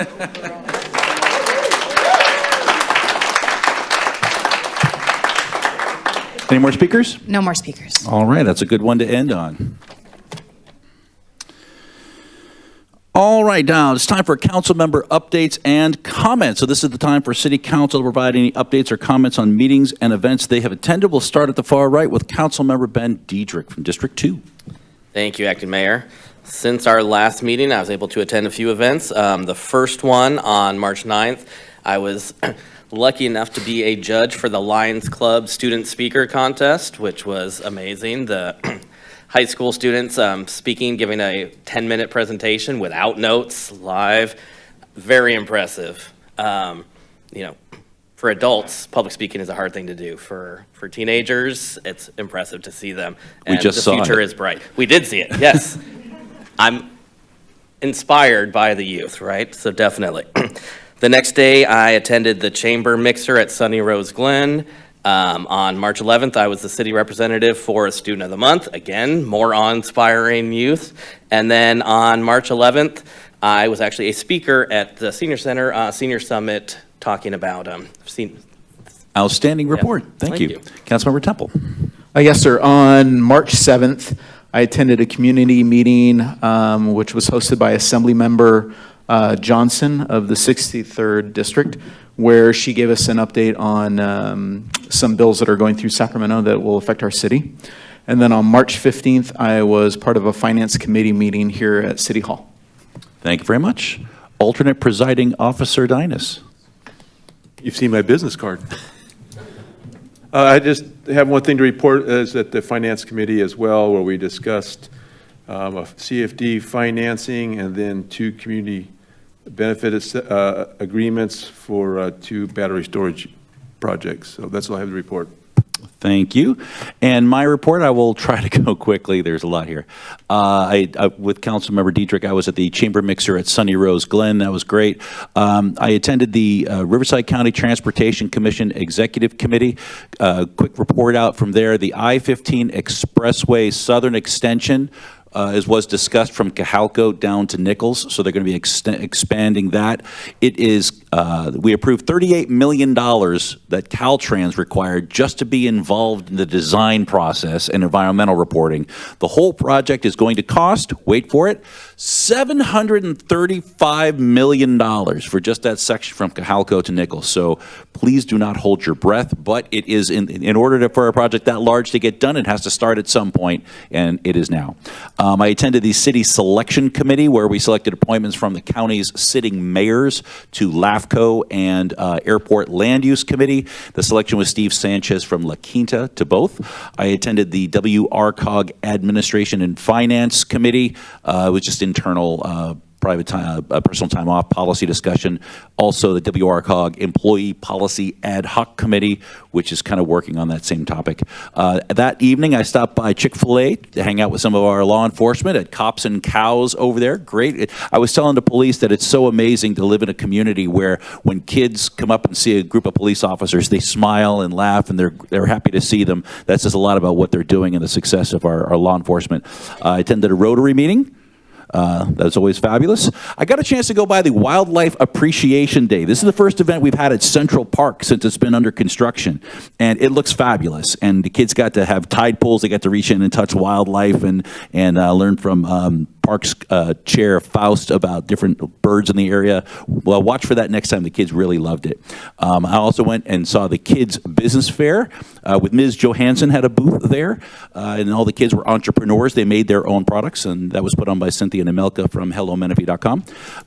Any more speakers? No more speakers. All right, that's a good one to end on. All right, now it's time for council member updates and comments. So this is the time for City Council to provide any updates or comments on meetings and events they have attended. We'll start at the far right with Council Member Ben Diedrich from District 2. Thank you, Acting Mayor. Since our last meeting, I was able to attend a few events. The first one on March 9th, I was lucky enough to be a judge for the Lions Club Student Speaker Contest, which was amazing. The high school students speaking, giving a 10-minute presentation without notes, live. Very impressive. For adults, public speaking is a hard thing to do. For teenagers, it's impressive to see them. And just saw the future it. is bright. We did see it, yes. I'm inspired by the youth, right? So definitely. The next day, I attended the Chamber Mixer at Sunny Rose Glen. On March 11th, I was the city representative for Student of the Month. Again, more awe-inspiring youth. And then on March 11th, I was actually a speaker at the Senior Center Senior Summit talking about Outstanding report. Thank you. Councilmember Temple. Yes, sir. On March 7th, I attended a community meeting which was hosted by Assemblymember Johnson of the 63rd District, where she gave us an update on some bills that are going through Sacramento that will affect our city. And then on March 15th, I was part of a Finance Committee meeting here at City Hall. Thank you very much. Alternate Presiding Officer Dinas. You've seen my business card. I just have one thing to report, is at the Finance Committee as well, where we discussed a CFD financing and then 2 community benefit agreements for 2 battery storage projects. So that's all I have to report. Thank you. And my report, I will try to go quickly. There's a lot here. With Councilmember Dietrich, I was at the Chamber Mixer at Sunny Rose Glen. That was great. I attended the Riverside County Transportation Commission Executive Committee. Quick report out from there. The I-15 Expressway Southern Extension was discussed from Cajalco down to Nichols, so they're going to be expanding that. It is, we approved $38 million that Caltrans required just to be involved in the design process and environmental reporting. The whole project is going to cost, wait for it, $735 million for just that section from Cajalco to Nichols. So please do not hold your breath, but it is in order for a project that large to get done, it has to start at some point, and it is now. I attended the City Selection Committee, where we selected appointments from the county's sitting mayors to LAFCO and Airport Land Use Committee. The selection was Steve Sanchez from La Quinta to both. I attended the WRCOG Administration and Finance Committee. It was just internal private time, personal time off policy discussion. Also, the WRCOG Employee Policy Ad Hoc Committee, which is kind of working on that same topic. That evening, I stopped by Chick-fil-A to hang out with some of our law enforcement at Cops and Cows over there. Great. I was telling the police that it's so amazing to live in a community where when kids come up and see a group of police officers, they smile and laugh, and they're happy to see them. That says a lot about what they're doing and the success of our law enforcement. I attended a Rotary meeting. That's always fabulous. I got a chance to go by the Wildlife Appreciation Day. This is the first event we've had at Central Park since it's been under construction, and it looks fabulous. And the kids got to have tide pools. They got to reach in and touch wildlife and learn from Parks Chair Faust about different birds in the area. Well, watch for that next time. The kids really loved it. I also went and saw the Kids Business Fair with Ms. Johansson had a booth there, and all the kids were entrepreneurs. They made their own products, and that was put on by Cynthia Nemelka from HelloMenifee.com.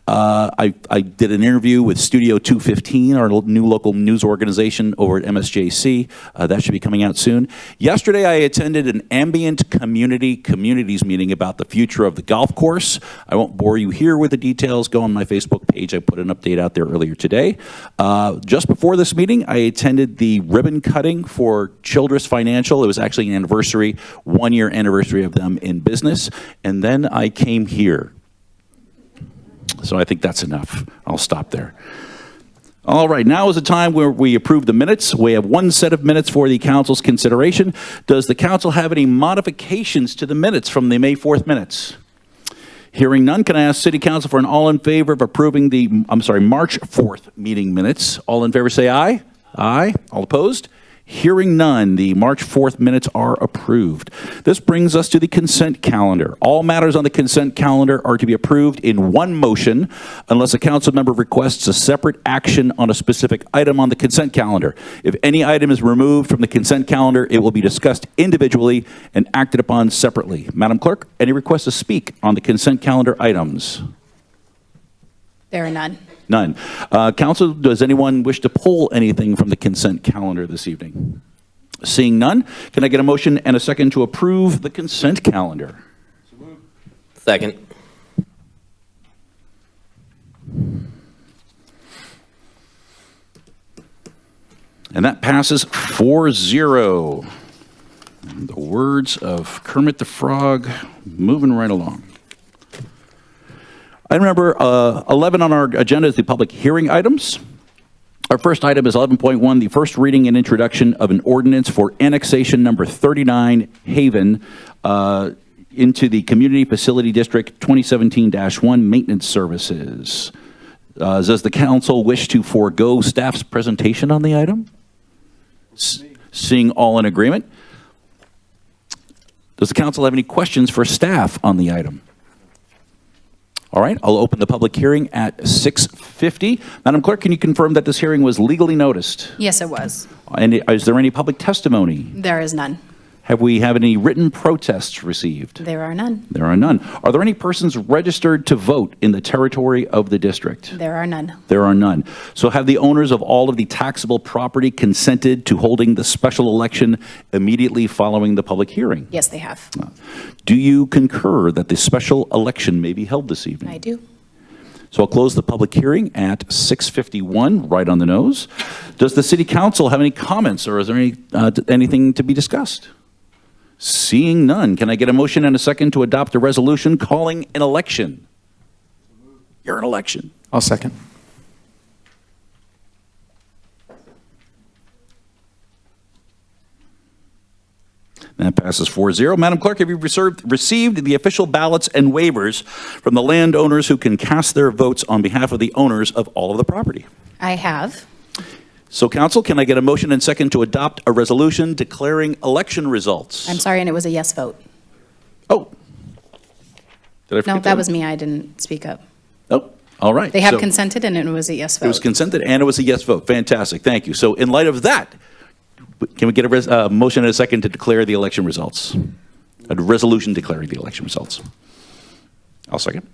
I did an interview with Studio 215, our new local news organization over at MSJC. That should be coming out soon. Yesterday, I attended an ambient communities meeting about the future of the golf course. I won't bore you here with the details. Go on my Facebook page. I put an update out there earlier today. Just before this meeting, I attended the ribbon cutting for Childress Financial. It was actually an anniversary, 1-year anniversary of them in business. And then I came here. So I think that's enough. I'll stop there. All right, now is the time where we approve the minutes. We have one set of minutes for the council's consideration. Does the council have any modifications to the minutes from the May 4th minutes? Hearing none, can I ask City Council for an all in favor of approving the, March 4th meeting minutes? All in favor say aye. Aye. All opposed? Hearing none, the March 4th minutes are approved. This brings us to the consent calendar. All matters on the consent calendar are to be approved in one motion unless a council member requests a separate action on a specific item on the consent calendar. If any item is removed from the consent calendar, it will be discussed individually and acted upon separately. Madam Clerk, any requests to speak on the consent calendar items? There are none. None. Council, does anyone wish to pull anything from the consent calendar this evening? Seeing none, can I get a motion and a second to approve the consent calendar? Second. And that passes 4-0. In the words of Kermit the Frog, moving right along. Item number 11 on our agenda is the public hearing items. Our first item is 11.1, the first reading and introduction of an ordinance for annexation number 39 Haven into the Community Facility District 2017-1 maintenance services. Does the council wish to forego staff's presentation on the item? Seeing all in agreement. Does the council have any questions for staff on the item? All right, I'll open the public hearing at 6:50. Madam Clerk, can you confirm that this hearing was legally noticed? Yes, it was. And is there any public testimony? There is none. Have we had any written protests received? There are none. There are none. Are there any persons registered to vote in the territory of the district? There are none. There are none. So have the owners of all of the taxable property consented to holding the special election immediately following the public hearing? Yes, they have. Do you concur that the special election may be held this evening? I do. So I'll close the public hearing at 6:51, right on the nose. Does the city council have any comments, or is there anything to be discussed? Seeing none, can I get a motion and a second to adopt a resolution calling an election? You're an election. I'll second. That passes 4-0. Madam Clerk, have you received the official ballots and waivers from the landowners who can cast their votes on behalf of the owners of all of the property? I have. So, council, can I get a motion and second to adopt a resolution declaring election results? I'm sorry, and it was a yes vote. Oh. Did I forget No, that was me. I didn't speak up. Oh, all right. They have So consented, and it was a yes vote. it was consented, and it was a yes vote. Fantastic. Thank you. So, in light of that, can we get a motion and a second to declare the election results? A resolution declaring the election results. I'll second.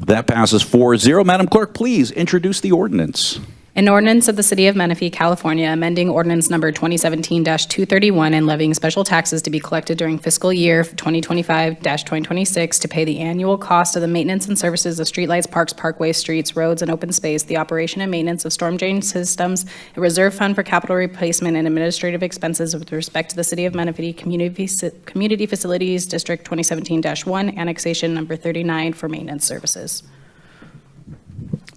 That passes 4-0. Madam Clerk, please introduce the ordinance. An ordinance of the City of Menifee, California, amending ordinance number 2017-231 and levying special taxes to be collected during fiscal year 2025-2026 to pay the annual cost of the maintenance and services of streetlights, parks, parkways, streets, roads, and open space, the operation and maintenance of storm drain systems, a reserve fund for capital replacement and administrative expenses with respect to the City of Menifee Community Facilities District 2017-1, annexation number 39 for maintenance services.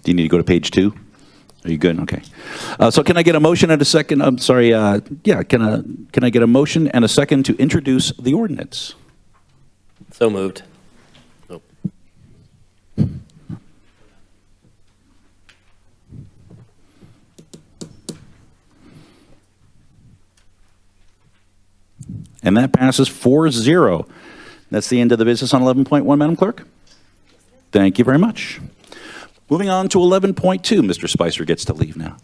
Do you need to go to page 2? Are you good? Okay. So can I get a motion and a second? I'm sorry. Can I get a motion and a second to introduce the ordinance? So moved. Oh. And that passes 4-0. That's the end of the business on 11.1, Madam Clerk. Thank you very much. Moving on to 11.2, Mr. Spicer gets to leave now.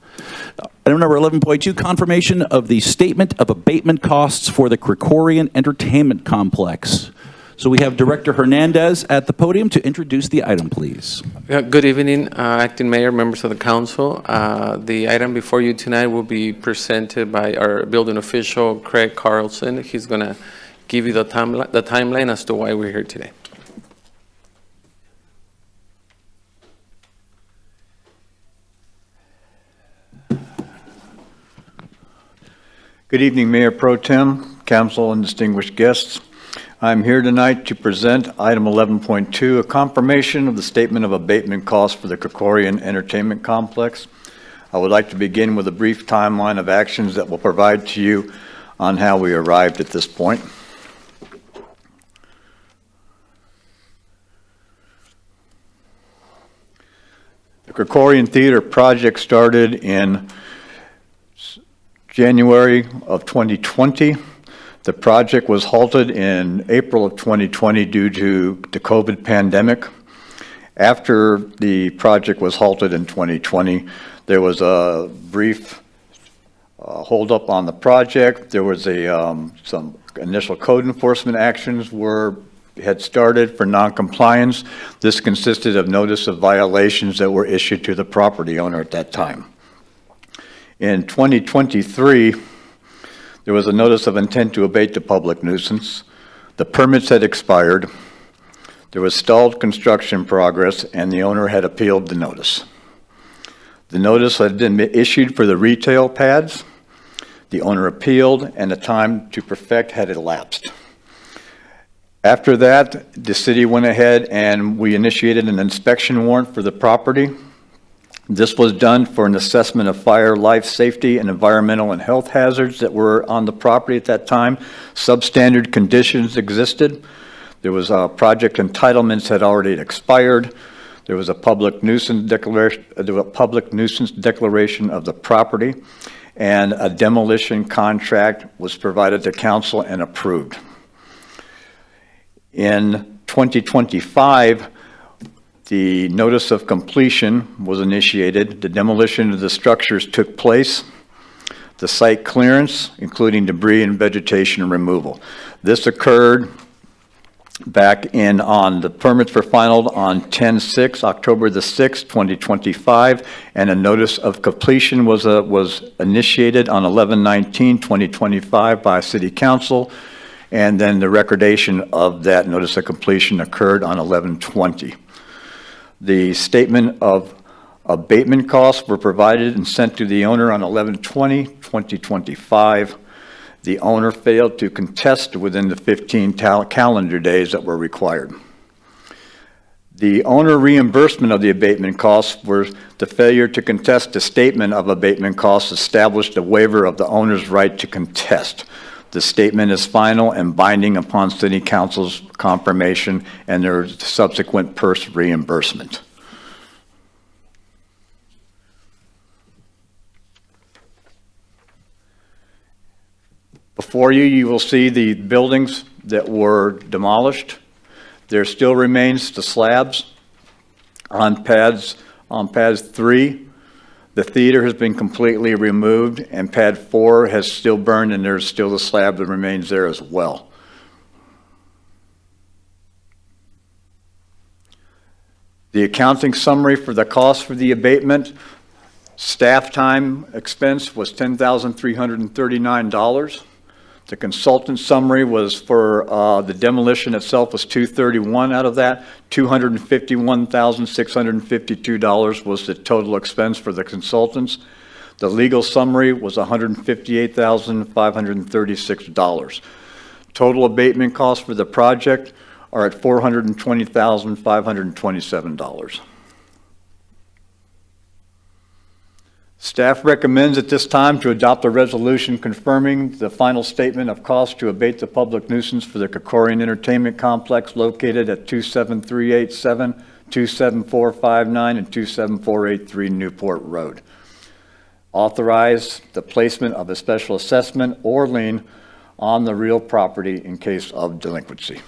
Item number 11.2, confirmation of the statement of abatement costs for the Krikorian Entertainment Complex. So we have Director Hernandez at the podium to introduce the item, please. Good evening, Acting Mayor, members of the council. The item before you tonight will be presented by our building official, Craig Carlson. He's going to give you the timeline as to why we're here today. Good evening, Mayor Pro Tem, council, and distinguished guests. I'm here tonight to present item 11.2, a confirmation of the statement of abatement costs for the Krikorian Entertainment Complex. I would like to begin with a brief timeline of actions that will provide to you on how we arrived at this point. The Krikorian Theater project started in January of 2020. The project was halted in April of 2020 due to the COVID pandemic. After the project was halted in 2020, there was a brief holdup on the project. There was some initial code enforcement actions were had started for noncompliance. This consisted of notice of violations that were issued to the property owner at that time. In 2023, there was a notice of intent to abate the public nuisance. The permits had expired. There was stalled construction progress, and the owner had appealed the notice. The notice had been issued for the retail pads. The owner appealed, and the time to perfect had elapsed. After that, the city went ahead and we initiated an inspection warrant for the property. This was done for an assessment of fire, life safety, and environmental and health hazards that were on the property at that time. Substandard conditions existed. There was project entitlements had already expired. There was a public nuisance declaration of the property, and a demolition contract was provided to council and approved. In 2025, the notice of completion was initiated. The demolition of the structures took place. The site clearance, including debris and vegetation removal. This occurred back the permits were finalized on October the 6th, 2025, and a notice of completion was initiated on 11/19/2025 by City Council, and then the recordation of that notice of completion occurred on 11/20. The statement of abatement costs were provided and sent to the owner on 11/20/2025. The owner failed to contest within the 15 calendar days that were required. The owner reimbursement of the abatement costs were the failure to contest the statement of abatement costs established a waiver of the owner's right to contest. The statement is final and binding upon City Council's confirmation and their subsequent purse reimbursement. Before you, you will see the buildings that were demolished. There still remains the slabs on pads 3. The theater has been completely removed, and pad 4 has still burned, and there's still the slab that remains there as well. The accounting summary for the cost for the abatement, staff time expense was $10,339. The consultant summary was for the demolition itself was $231 out of that. $251,652 was the total expense for the consultants. The legal summary was $158,536. Total abatement costs for the project are at $420,527. Staff recommends at this time to adopt a resolution confirming the final statement of cost to abate the public nuisance for the Krikorian Entertainment Complex located at 27387, 27459, and 27483 Newport Road. Authorize the placement of a special assessment or lien on the real property in case of delinquency.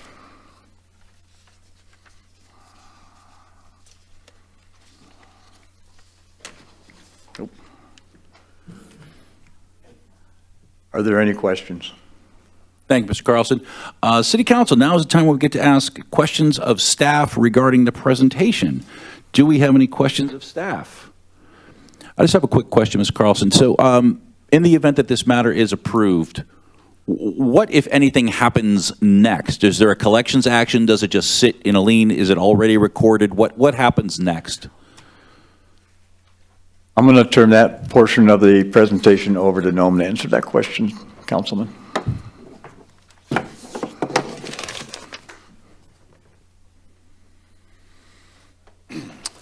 Are there any questions? Thank you, Mr. Carlson. City Council, now is the time where we get to ask questions of staff regarding the presentation. Do we have any questions of staff? I just have a quick question, Mr. Carlson. So in the event that this matter is approved, what, if anything, happens next? Is there a collections action? Does it just sit in a lien? Is it already recorded? What happens next? I'm going to turn that portion of the presentation over to Noam to answer that question, Councilman.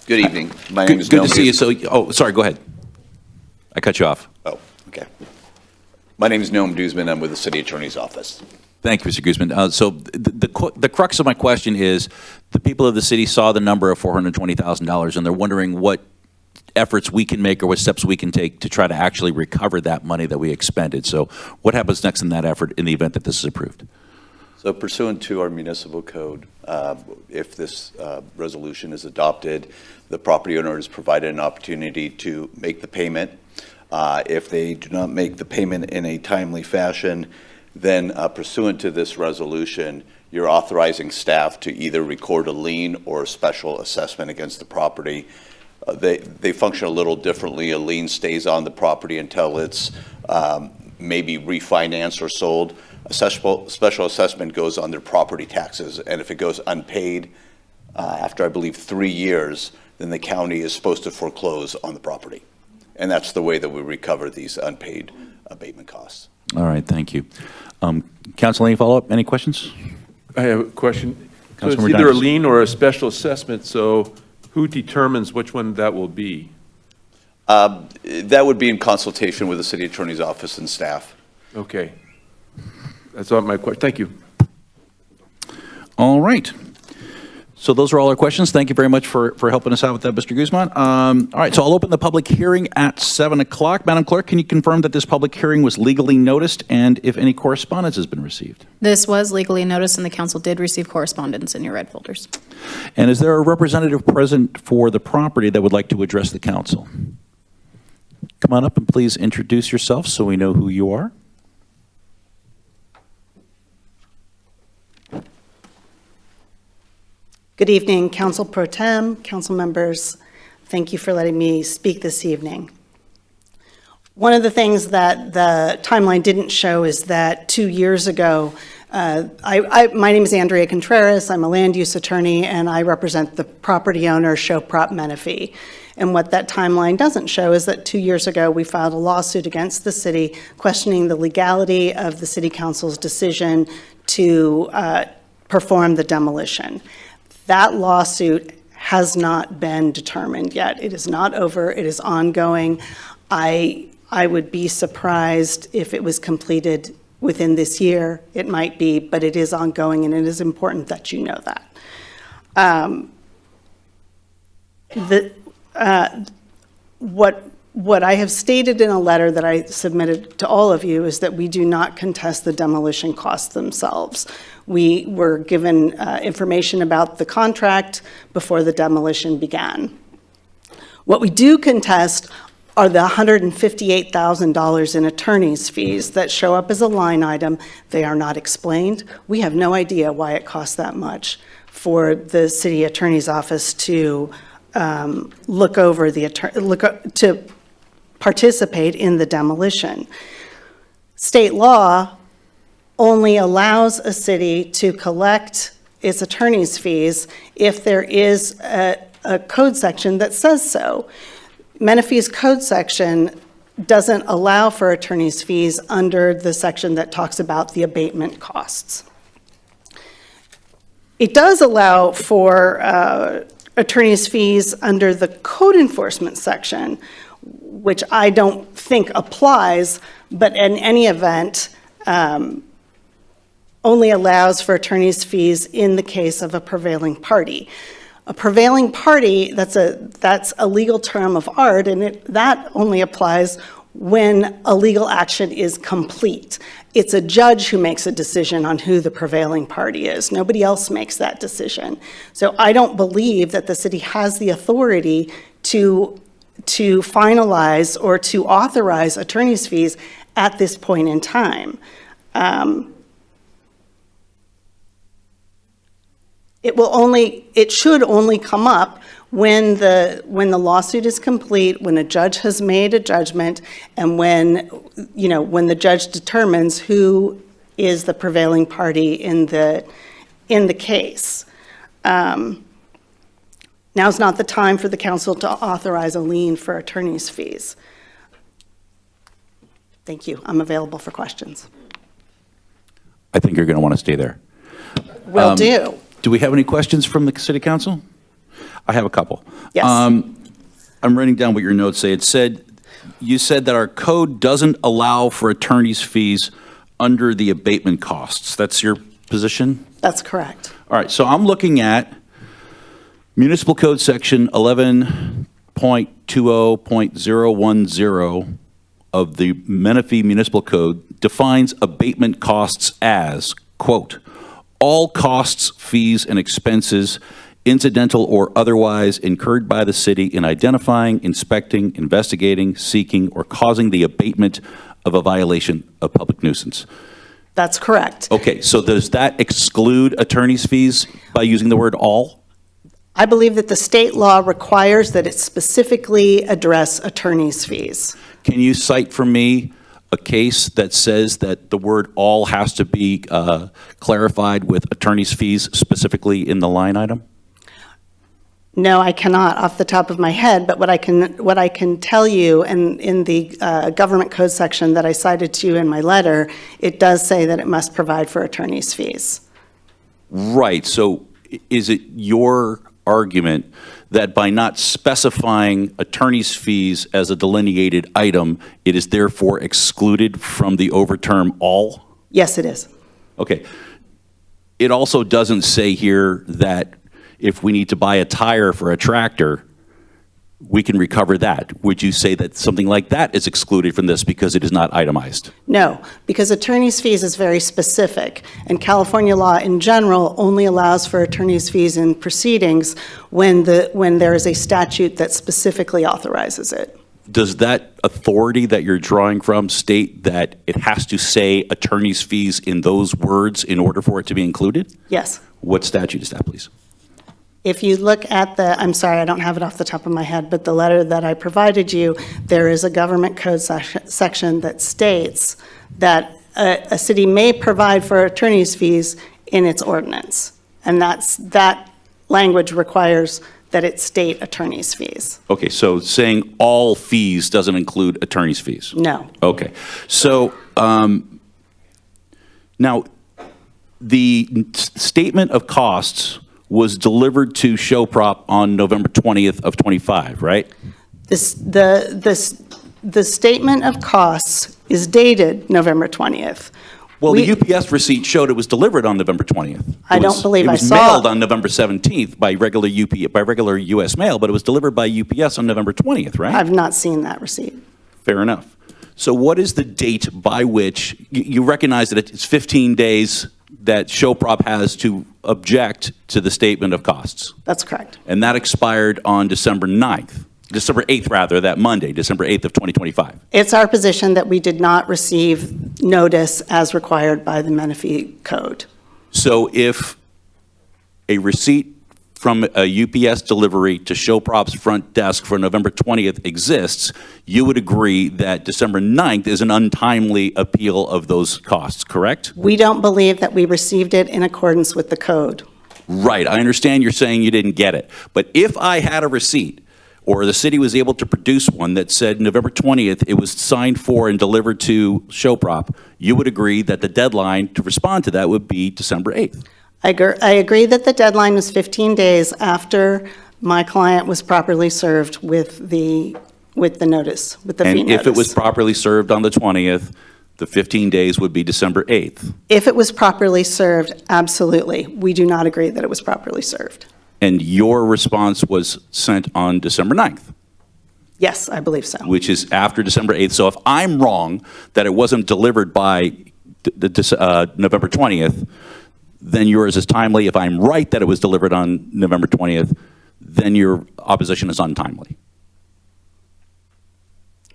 Good evening. My name is Good Noam. to see you. So, sorry, go ahead. I cut you off. Oh, okay. My name is Noam Duzman. I'm with the City Attorney's Office. Thank you, Mr. Guzman. So the crux of my question is, the people of the city saw the number of $420,000, and they're wondering what efforts we can make or what steps we can take to try to actually recover that money that we expended. So what happens next in that effort in the event that this is approved? So pursuant to our municipal code, if this resolution is adopted, the property owner is provided an opportunity to make the payment. If they do not make the payment in a timely fashion, then pursuant to this resolution, you're authorizing staff to either record a lien or a special assessment against the property. They function a little differently. A lien stays on the property until it's maybe refinanced or sold. A special assessment goes on their property taxes, and if it goes unpaid after, I believe, 3 years, then the county is supposed to foreclose on the property. And that's the way that we recover these unpaid abatement costs. All right, thank you. Council, any follow-up? Any questions? I have a question. So it's Councilmember either a Dimes. lien or a special assessment, so who determines which one that will be? That would be in consultation with the city attorney's office and staff. Okay. That's all my question. Thank you. All right. So those are all our questions. Thank you very much for helping us out with that, Mr. Guzman. All right, so I'll open the public hearing at 7 o'clock. Madam Clerk, can you confirm that this public hearing was legally noticed and if any correspondence has been received? This was legally noticed, and the council did receive correspondence in your red folders. And is there a representative present for the property that would like to address the council? Come on up and please introduce yourself so we know who you are. Good evening, Council Pro Tem, council members. Thank you for letting me speak this evening. One of the things that the timeline didn't show is that 2 years ago, my name is Andrea Contreras. I'm a land use attorney, and I represent the property owner, Show Prop Menifee. And what that timeline doesn't show is that 2 years ago, we filed a lawsuit against the city questioning the legality of the city council's decision to perform the demolition. That lawsuit has not been determined yet. It is not over. It is ongoing. I would be surprised if it was completed within this year. It might be, but it is ongoing, and it is important that you know that. What I have stated in a letter that I submitted to all of you is that we do not contest the demolition costs themselves. We were given information about the contract before the demolition began. What we do contest are the $158,000 in attorney's fees that show up as a line item. They are not explained. We have no idea why it costs that much for the city attorney's office to look over to participate in the demolition. State law only allows a city to collect its attorney's fees if there is a code section that says so. Menifee's code section doesn't allow for attorney's fees under the section that talks about the abatement costs. It does allow for attorney's fees under the code enforcement section, which I don't think applies, but in any event, only allows for attorney's fees in the case of a prevailing party. A prevailing party, that's a legal term of art, and that only applies when a legal action is complete. It's a judge who makes a decision on who the prevailing party is. Nobody else makes that decision. So I don't believe that the city has the authority to finalize or to authorize attorney's fees at this point in time. It should only come up when the lawsuit is complete, when a judge has made a judgment, and when the judge determines who is the prevailing party in the case. Now's not the time for the council to authorize a lien for attorney's fees. Thank you. I'm available for questions. I think you're going to want to stay there. Will do. Do we have any questions from the city council? I have a couple. Yes. I'm writing down what your notes say. You said that our code doesn't allow for attorney's fees under the abatement costs. That's your position? That's correct. All right, so I'm looking at Municipal Code Section 11.20.010 of the Menifee Municipal Code defines abatement costs as, quote, all costs, fees, and expenses incidental or otherwise incurred by the city in identifying, inspecting, investigating, seeking, or causing the abatement of a violation of public nuisance. That's correct. Okay, so does that exclude attorney's fees by using the word all? I believe that the state law requires that it specifically address attorney's fees. Can you cite for me a case that says that the word all has to be clarified with attorney's fees specifically in the line item? No, I cannot off the top of my head, but what I can tell you, and in the government code section that I cited to you in my letter, it does say that it must provide for attorney's fees. Right, so is it your argument that by not specifying attorney's fees as a delineated item, it is therefore excluded from the overterm all? Yes, it is. Okay. It also doesn't say here that if we need to buy a tire for a tractor, we can recover that. Would you say that something like that is excluded from this because it is not itemized? No, because attorney's fees is very specific, and California law in general only allows for attorney's fees in proceedings when there is a statute that specifically authorizes it. Does that authority that you're drawing from state that it has to say attorney's fees in those words in order for it to be included? Yes. What statute is that, please? If you look at I'm sorry, I don't have it off the top of my head, but the letter that I provided you, there is a government code section that states that a city may provide for attorney's fees in its ordinance. And that language requires that it state attorney's fees. Okay, so saying all fees doesn't include attorney's fees? No. Okay, so now the statement of costs was delivered to Show Prop on November 20th of 25, right? The statement of costs is dated November 20th. Well, the UPS receipt showed it was delivered on November 20th. I don't believe I saw. It was mailed on November 17th by regular U.S. mail, but it was delivered by UPS on November 20th, right? I've not seen that receipt. Fair enough. So what is the date by which you recognize that it's 15 days that Show Prop has to object to the statement of costs? That's correct. And that expired on December 8th rather, that Monday, December 8th of 2025. It's our position that we did not receive notice as required by the Menifee Code. So if a receipt from a UPS delivery to Show Prop's front desk for November 20th exists, you would agree that December 9th is an untimely appeal of those costs, correct? We don't believe that we received it in accordance with the code. Right, I understand you're saying you didn't get it. But if I had a receipt, or the city was able to produce one that said November 20th, it was signed for and delivered to Show Prop, you would agree that the deadline to respond to that would be December 8th? I agree that the deadline was 15 days after my client was properly served with the notice, with the fee And notice. if it was properly served on the 20th, the 15 days would be December 8th. If it was properly served, absolutely. We do not agree that it was properly served. And your response was sent on December 9th, Yes, I believe so. which is after December 8th. So if I'm wrong that it wasn't delivered by November 20th, then yours is timely. If I'm right that it was delivered on November 20th, then your opposition is untimely.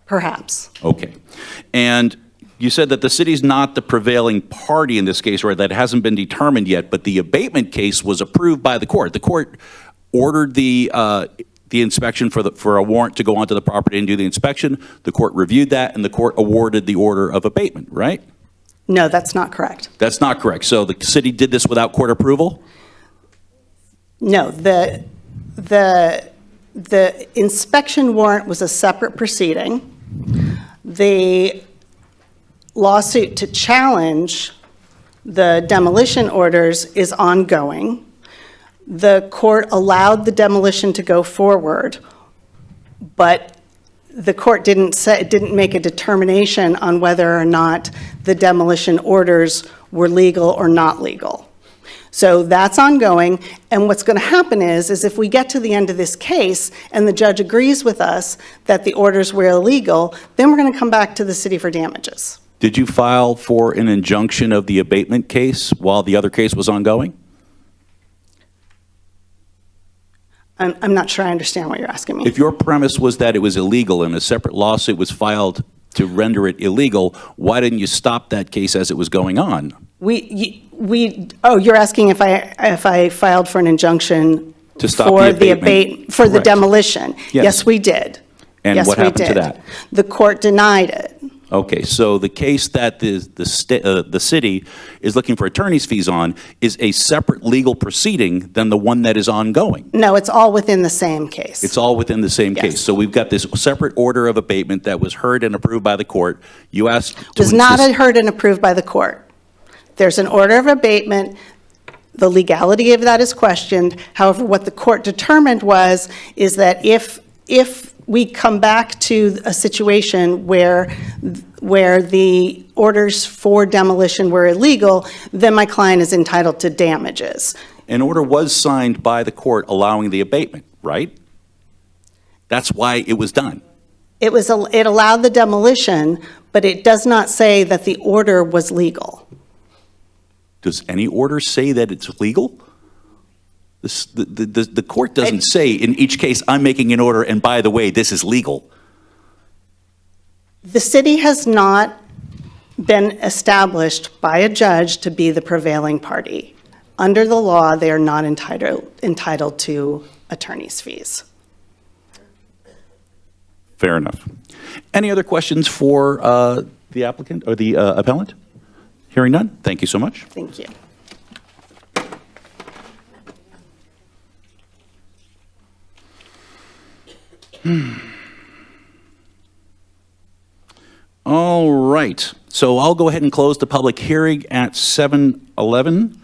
Perhaps. Okay. And you said that the city's not the prevailing party in this case, or that hasn't been determined yet, but the abatement case was approved by the court. The court ordered the inspection for a warrant to go onto the property and do the inspection. The court reviewed that, and the court awarded the order of abatement, right? No, that's not correct. That's not correct. So the city did this without court approval? No, the inspection warrant was a separate proceeding. The lawsuit to challenge the demolition orders is ongoing. The court allowed the demolition to go forward, but the court didn't make a determination on whether or not the demolition orders were legal or not legal. So that's ongoing, and what's going to happen is if we get to the end of this case and the judge agrees with us that the orders were illegal, then we're going to come back to the city for damages. Did you file for an injunction of the abatement case while the other case was ongoing? I'm not sure I understand what you're asking me. If your premise was that it was illegal and a separate lawsuit was filed to render it illegal, why didn't you stop that case as it was going on? You're asking if I filed for an injunction To stop for the abatement. for the Correct. demolition? Yes. Yes, we did. And Yes, what we happened to did. that? The court denied it. Okay, so the case that the city is looking for attorney's fees on is a separate legal proceeding than the one that is ongoing. No, it's all within the same case. It's all within the same case. So we've got this separate order of abatement that was heard and approved by the court. You asked to Was not insist- heard and approved by the court. There's an order of abatement. The legality of that is questioned. However, what the court determined is that if we come back to a situation where the orders for demolition were illegal, then my client is entitled to damages. An order was signed by the court allowing the abatement, right? That's why it was done. It allowed the demolition, but it does not say that the order was legal. Does any order say that it's legal? The court doesn't say in each case, I'm making an order, and by the way, this is legal. The city has not been established by a judge to be the prevailing party. Under the law, they are not entitled to attorney's fees. Fair enough. Any other questions for the applicant or the appellant? Hearing none, thank you so much. Thank you. All right, so I'll go ahead and close the public hearing at 7:11.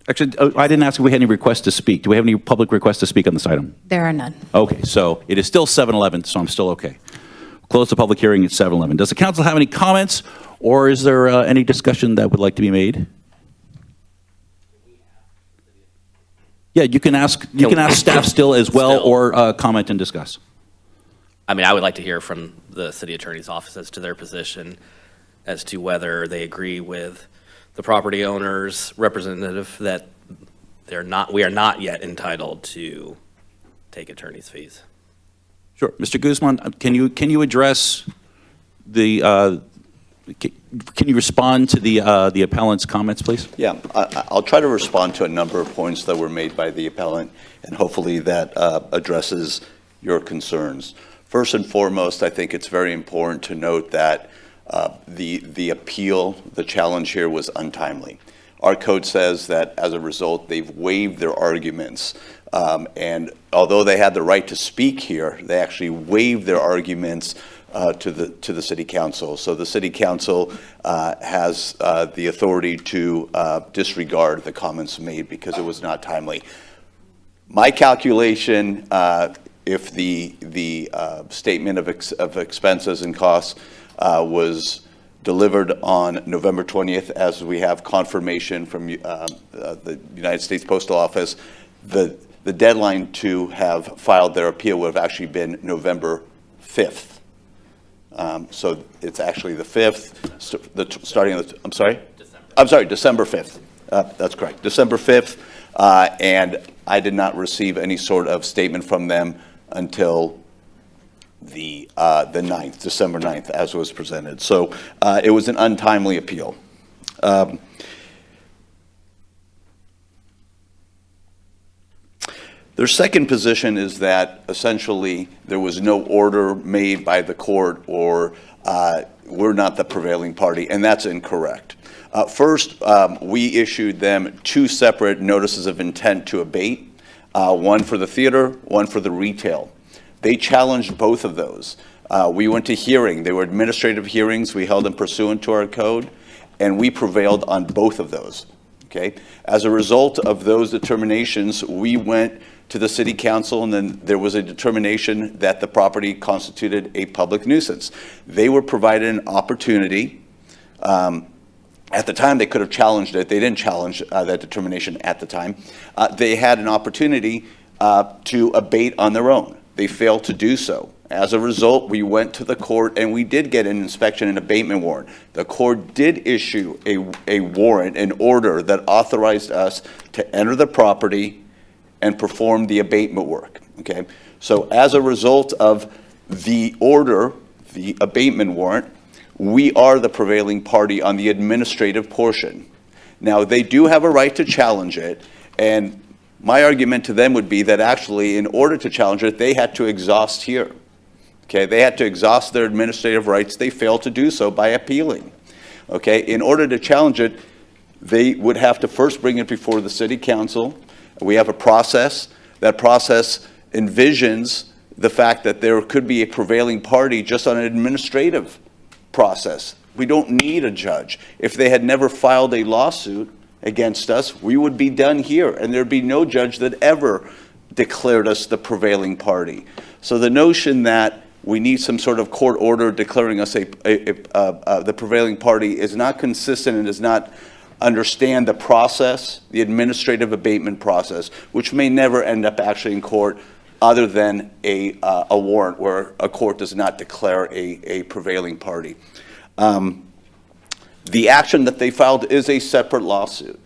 Actually, I didn't ask if we had any requests to speak. Do we have any public requests to speak on this item? There are none. Okay, so it is still 7:11, so I'm still okay. Close the public hearing at 7:11. Does the council have any comments, or is there any discussion that would like to be made? Yeah, you can ask staff still as well, or comment and discuss. I mean, I would like to hear from the city attorney's office as to their position as to whether they agree with the property owner's representative that we are not yet entitled to take attorney's fees. Sure. Mr. Guzman, can you address the, can you respond to the appellant's comments, please? Yeah, I'll try to respond to a number of points that were made by the appellant, and hopefully that addresses your concerns. First and foremost, I think it's very important to note that the appeal, the challenge here was untimely. Our code says that as a result, they've waived their arguments. And although they had the right to speak here, they actually waived their arguments to the city council. So the city council has the authority to disregard the comments made because it was not timely. My calculation, if the statement of expenses and costs was delivered on November 20th, as we have confirmation from the United States Postal Office, the deadline to have filed their appeal would have actually been November 5th. So it's actually the 5th, starting on the, I'm sorry? December 5th. That's correct, December 5th. And I did not receive any sort of statement from them until the 9th, December 9th, as was presented. So it was an untimely appeal. Their second position is that essentially there was no order made by the court, or we're not the prevailing party, and that's incorrect. First, we issued them 2 separate notices of intent to abate, one for the theater, one for the retail. They challenged both of those. We went to hearing. They were administrative hearings we held in pursuant to our code, and we prevailed on both of those. Okay? As a result of those determinations, we went to the city council, and then there was a determination that the property constituted a public nuisance. They were provided an opportunity. At the time, they could have challenged it. They didn't challenge that determination at the time. They had an opportunity to abate on their own. They failed to do so. As a result, we went to the court, and we did get an inspection and abatement warrant. The court did issue a warrant, an order that authorized us to enter the property and perform the abatement work. Okay? So as a result of the order the abatement warrant, we are the prevailing party on the administrative portion. Now, they do have a right to challenge it, and my argument to them would be that actually, in order to challenge it, they had to exhaust here. Okay, they had to exhaust their administrative rights. They failed to do so by appealing. Okay, in order to challenge it, they would have to first bring it before the city council. We have a process. That process envisions the fact that there could be a prevailing party just on an administrative process. We don't need a judge. If they had never filed a lawsuit against us, we would be done here, and there'd be no judge that ever declared us the prevailing party. So the notion that we need some sort of court order declaring us the prevailing party is not consistent and does not understand the process, the administrative abatement process, which may never end up actually in court other than a warrant where a court does not declare a prevailing party. The action that they filed is a separate lawsuit.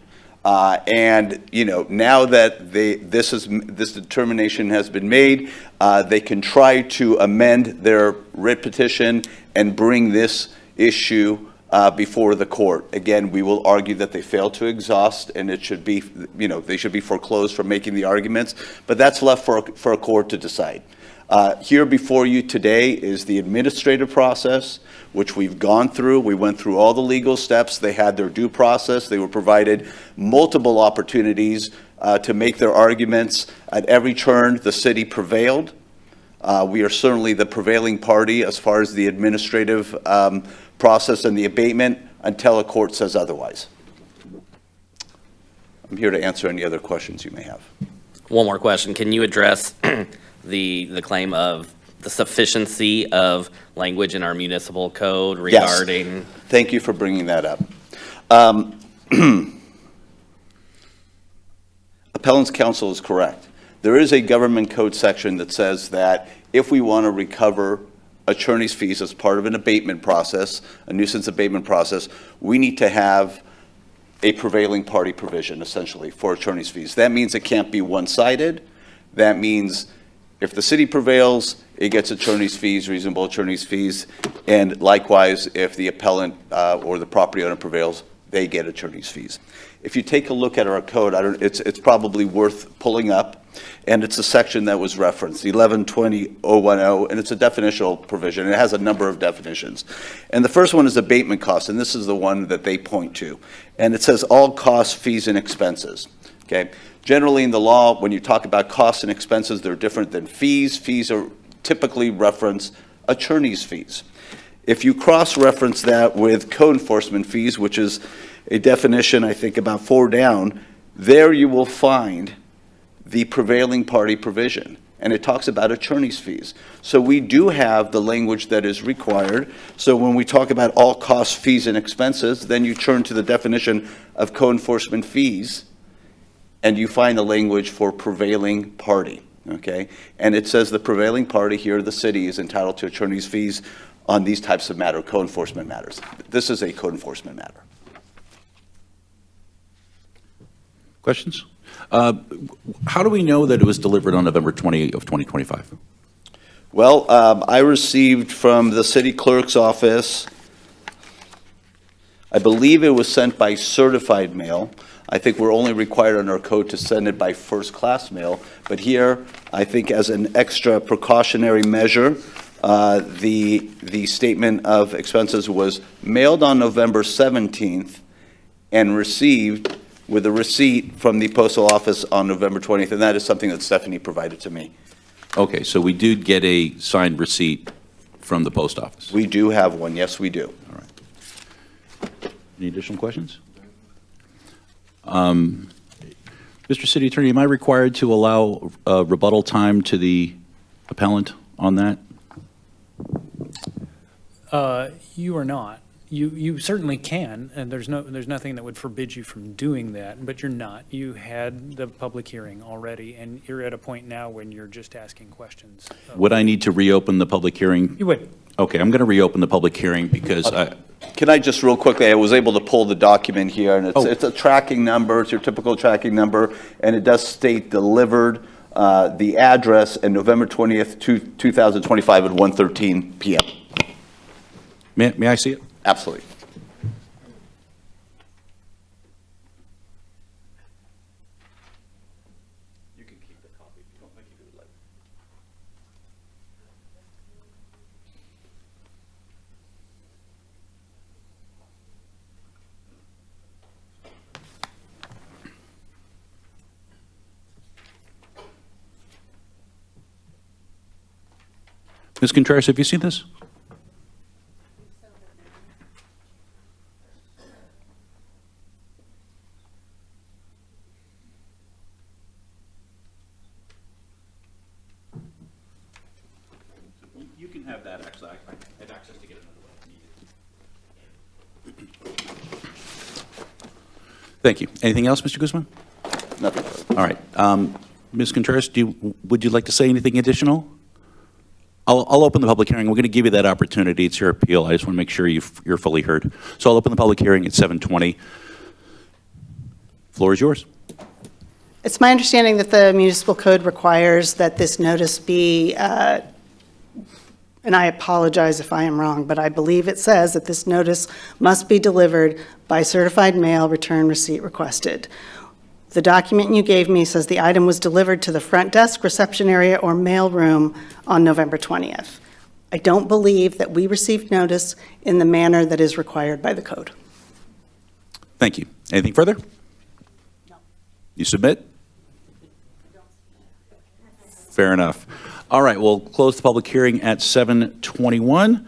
And now that this determination has been made, they can try to amend their writ petition and bring this issue before the court. Again, we will argue that they failed to exhaust, and it should be, they should be foreclosed from making the arguments. But that's left for a court to decide. Here before you today is the administrative process, which we've gone through. We went through all the legal steps. They had their due process. They were provided multiple opportunities to make their arguments. At every turn, the city prevailed. We are certainly the prevailing party as far as the administrative process and the abatement until a court says otherwise. I'm here to answer any other questions you may have. One more question. Can you address the claim of the sufficiency of language in our municipal code regarding? Yes. Thank you for bringing that up. Appellant's counsel is correct. There is a government code section that says that if we want to recover attorney's fees as part of an abatement process, a nuisance abatement process, we need to have a prevailing party provision, essentially, for attorney's fees. That means it can't be one-sided. That means if the city prevails, it gets attorney's fees, reasonable attorney's fees, and likewise, if the appellant or the property owner prevails, they get attorney's fees. If you take a look at our code, it's probably worth pulling up, and it's a section that was referenced, 1120.010, and it's a definitional provision. It has a number of definitions. And the first one is abatement costs, and this is the one that they point to. And it says all costs, fees, and expenses. Okay. Generally in the law, when you talk about costs and expenses, they're different than fees. Fees are typically reference attorney's fees. If you cross-reference that with code enforcement fees, which is a definition, I think, about 4 down, there you will find the prevailing party provision, and it talks about attorney's fees. So we do have the language that is required. So when we talk about all costs, fees, and expenses, then you turn to the definition of code enforcement fees, and you find the language for prevailing party, okay? And it says the prevailing party here, the city, is entitled to attorney's fees on these types of matters, code enforcement matters. This is a code enforcement matter. Questions? How do we know that it was delivered on November 20 of 2025? Well, I received from the city clerk's office, I believe it was sent by certified mail. I think we're only required under our code to send it by first-class mail. But here, I think as an extra precautionary measure, the statement of expenses was mailed on November 17th and received with a receipt from the postal office on November 20th, and that is something that Stephanie provided to me. Okay, so we did get a signed receipt from the post office. We do have one, yes, we do. All right. Any additional questions? Mr. City Attorney, am I required to allow rebuttal time to the appellant on that? You are not. You certainly can, and there's nothing that would forbid you from doing that, but you're not. You had the public hearing already, and you're at a point now when you're just asking questions. Would I need to reopen the public hearing? You would. Okay, I'm going to reopen the public hearing because Can I just real quickly, I was able to pull the document here, and it's a tracking number, it's your typical tracking number, and it does state delivered, the address, and November 20th, 2025 at 1:13 p.m. May I see it? Absolutely. Ms. Contreras, have you seen this? You can have that access. I had access to get another way. Thank you. Anything else, Mr. Guzman? Nothing. All right. Ms. Contreras, would you like to say anything additional? I'll open the public hearing. We're going to give you that opportunity. It's your appeal. I just want to make sure you're fully heard. So I'll open the public hearing at 7:20. Floor is yours. It's my understanding that the municipal code requires that this notice be, and I apologize if I am wrong, but I believe it says that this notice must be delivered by certified mail, return receipt requested. The document you gave me says the item was delivered to the front desk, reception area, or mail room on November 20th. I don't believe that we received notice in the manner that is required by the code. Thank you. Anything further? No. You submit? Fair enough. All right, we'll close the public hearing at 7:21.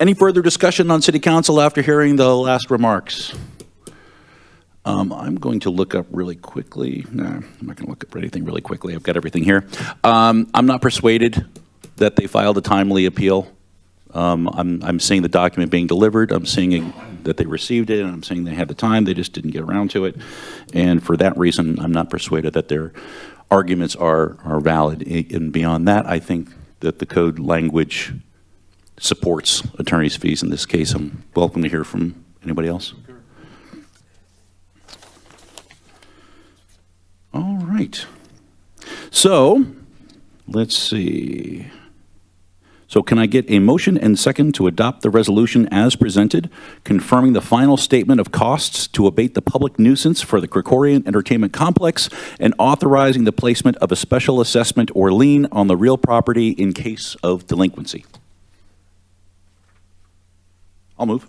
Any further discussion on City Council after hearing the last remarks? I'm going to look up really quickly. No, I'm not going to look up anything really quickly. I've got everything here. I'm not persuaded that they filed a timely appeal. I'm seeing the document being delivered. I'm seeing that they received it, and I'm seeing they had the time. They just didn't get around to it. And for that reason, I'm not persuaded that their arguments are valid. And beyond that, I think that the code language supports attorney's fees in this case. I'm welcome to hear from anybody else. All right. So, let's see. So can I get a motion and second to adopt the resolution as presented, confirming the final statement of costs to abate the public nuisance for the Krikorian Entertainment Complex and authorizing the placement of a special assessment or lien on the real property in case of delinquency? I'll move.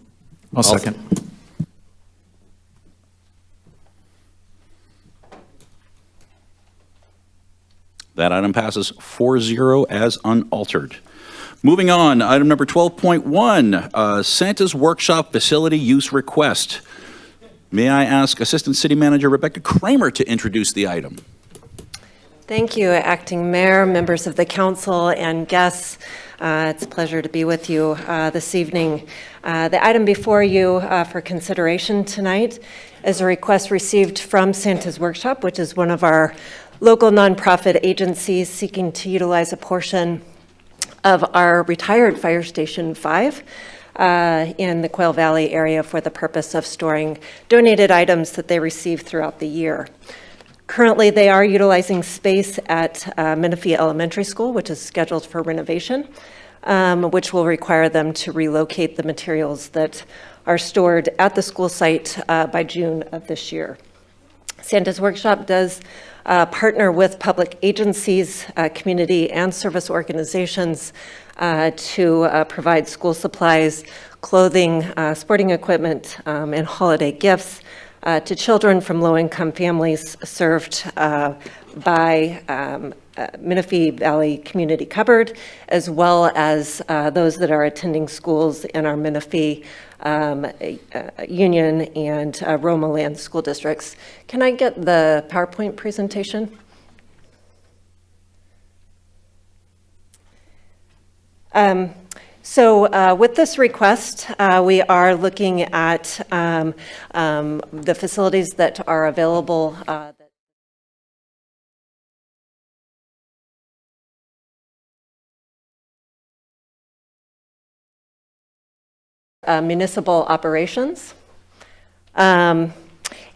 I'll second. That item passes 4-0 as unaltered. Moving on, item number 12.1, Santa's Workshop Facility Use Request. May I ask Assistant City Manager Rebecca Kramer to introduce the item? Thank you, Acting Mayor, members of the council, and guests. It's a pleasure to be with you this evening. The item before you for consideration tonight is a request received from Santa's Workshop, which is one of our local nonprofit agencies seeking to utilize a portion of our retired Fire Station 5 in the Quail Valley area for the purpose of storing donated items that they receive throughout the year. Currently, they are utilizing space at Menifee Elementary School, which is scheduled for renovation, which will require them to relocate the materials that are stored at the school site by June of this year. Santa's Workshop does partner with public agencies, community and service organizations to provide school supplies, clothing, sporting equipment, and holiday gifts to children from low-income families served by Menifee Valley Community Cupboard, as well as those that are attending schools in our Menifee Union and Roma Land school districts. Can I get the PowerPoint presentation? So with this request, we are looking at the facilities that are available municipal operations.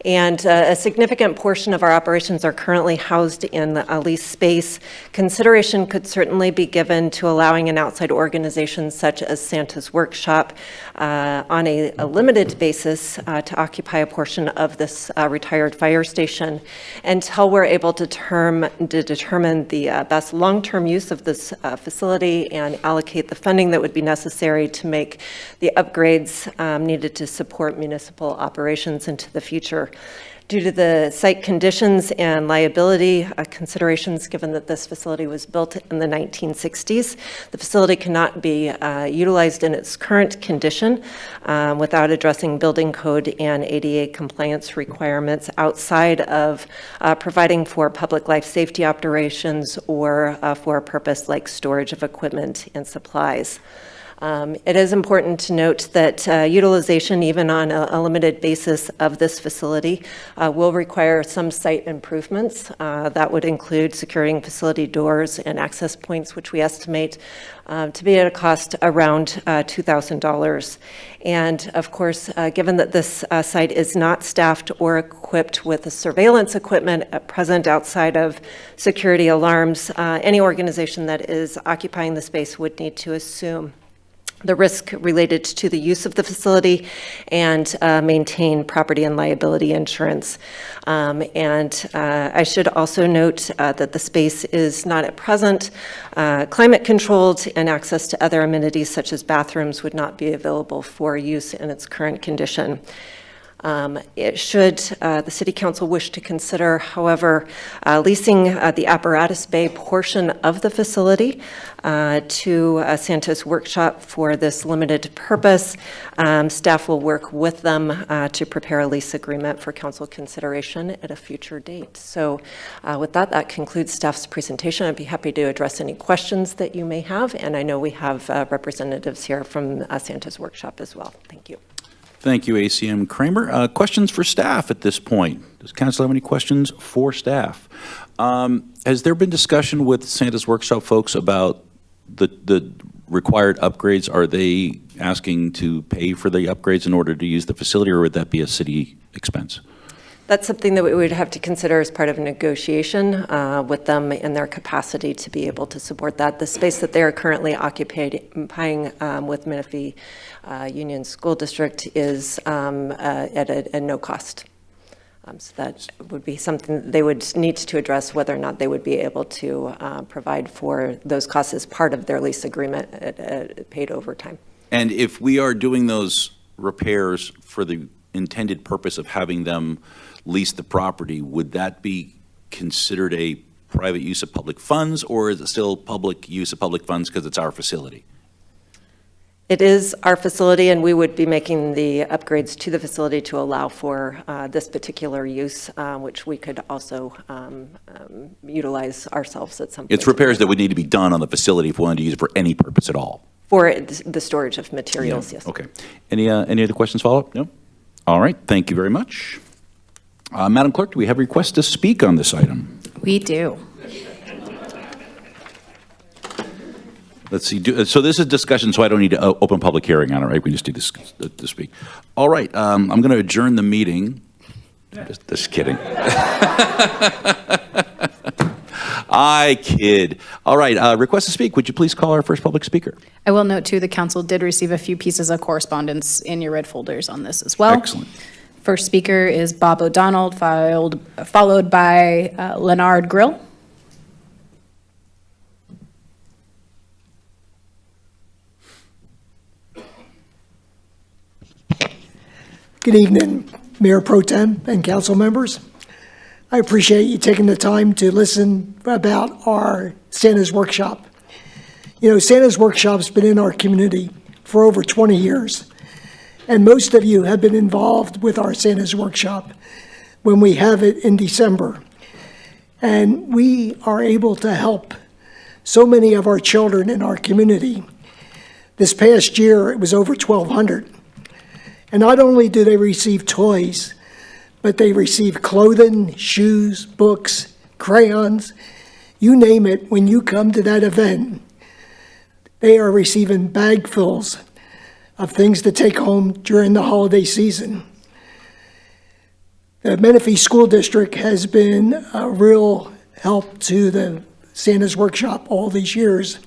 And a significant portion of our operations are currently housed in a leased space. Consideration could certainly be given to allowing an outside organization such as Santa's Workshop on a limited basis to occupy a portion of this retired fire station until we're able to determine the best long-term use of this facility and allocate the funding that would be necessary to make the upgrades needed to support municipal operations into the future. Due to the site conditions and liability considerations, given that this facility was built in the 1960s, the facility cannot be utilized in its current condition without addressing building code and ADA compliance requirements outside of providing for public life safety operations or for a purpose like storage of equipment and supplies. It is important to note that utilization, even on a limited basis of this facility, will require some site improvements. That would include securing facility doors and access points, which we estimate to be at a cost around $2,000. And of course, given that this site is not staffed or equipped with the surveillance equipment at present outside of security alarms, any organization that is occupying the space would need to assume the risk related to the use of the facility and maintain property and liability insurance. I should also note that the space is not at present climate controlled, and access to other amenities such as bathrooms would not be available for use in its current condition. Should the City Council wish to consider, however, leasing the apparatus bay portion of the facility to Santa's Workshop for this limited purpose, staff will work with them to prepare a lease agreement for council consideration at a future date. So with that, that concludes staff's presentation. I'd be happy to address any questions that you may have, and I know we have representatives here from Santa's Workshop as well. Thank you. Thank you, ACM Kramer. Questions for staff at this point? Does council have any questions for staff? Has there been discussion with Santa's Workshop folks about the required upgrades? Are they asking to pay for the upgrades in order to use the facility, or would that be a city expense? That's something that we would have to consider as part of a negotiation with them in their capacity to be able to support that. The space that they are currently occupying with Menifee Union School District is at no cost. So that would be something that they would need to address, whether or not they would be able to provide for those costs as part of their lease agreement at paid overtime. And if we are doing those repairs for the intended purpose of having them lease the property, would that be considered a private use of public funds, or is it still public use of public funds because it's our facility? It is our facility, and we would be making the upgrades to the facility to allow for this particular use, which we could also utilize ourselves at some point. It's repairs that would need to be done on the facility if we wanted to use it for any purpose at all. For the storage of materials, yes. Okay. Any other questions, follow-up? No? All right, thank you very much. Madam Clerk, do we have requests to speak on this item? We do. Let's see, so this is discussion, so I don't need to open public hearing on it, right? We just need to speak. All right, I'm going to adjourn the meeting. Just kidding. I kid. All right, request to speak. Would you please call our first public speaker? I will note, too, the council did receive a few pieces of correspondence in your red folders on this as well. Excellent. First speaker is Bob O'Donnell, followed by Leonard Grill. Good evening, Mayor Pro Tem and council members. I appreciate you taking the time to listen about our Santa's Workshop. You know, Santa's Workshop's been in our community for over 20 years. And most of you have been involved with our Santa's Workshop when we have it in December. And we are able to help so many of our children in our community. This past year, it was over 1,200. And not only do they receive toys, but they receive clothing, shoes, books, crayons, you name it. When you come to that event, they are receiving bagfuls of things to take home during the holiday season. The Menifee School District has been a real help to the Santa's Workshop all these years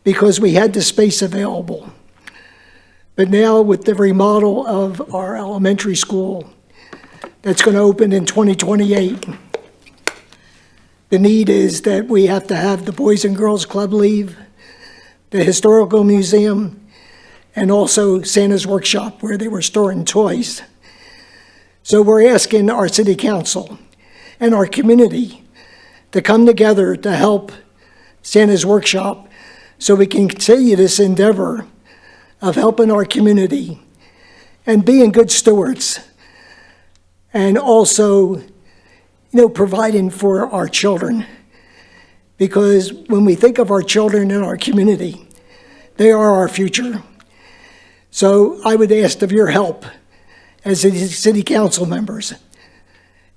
because we had the space available. But now with the remodel of our elementary school that's going to open in 2028, the need is that we have to have the Boys and Girls Club leave, the Historical Museum, and also Santa's Workshop where they were storing toys. So we're asking our city council and our community to come together to help Santa's Workshop so we can continue this endeavor of helping our community and being good stewards and also, providing for our children. Because when we think of our children in our community, they are our future. So I would ask of your help as city council members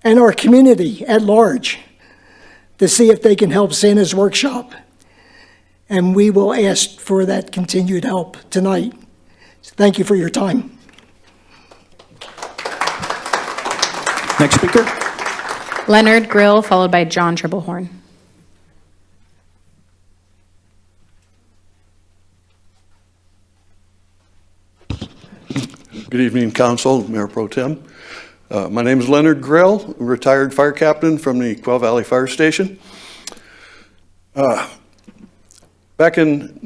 and our community at large to see if they can help Santa's Workshop. And we will ask for that continued help tonight. So thank you for your time. Next speaker. Leonard Grill, followed by John Triplehorn. Good evening, Council, Mayor Pro Tem. My name is Leonard Grill, retired fire captain from the Quail Valley Fire Station. Back in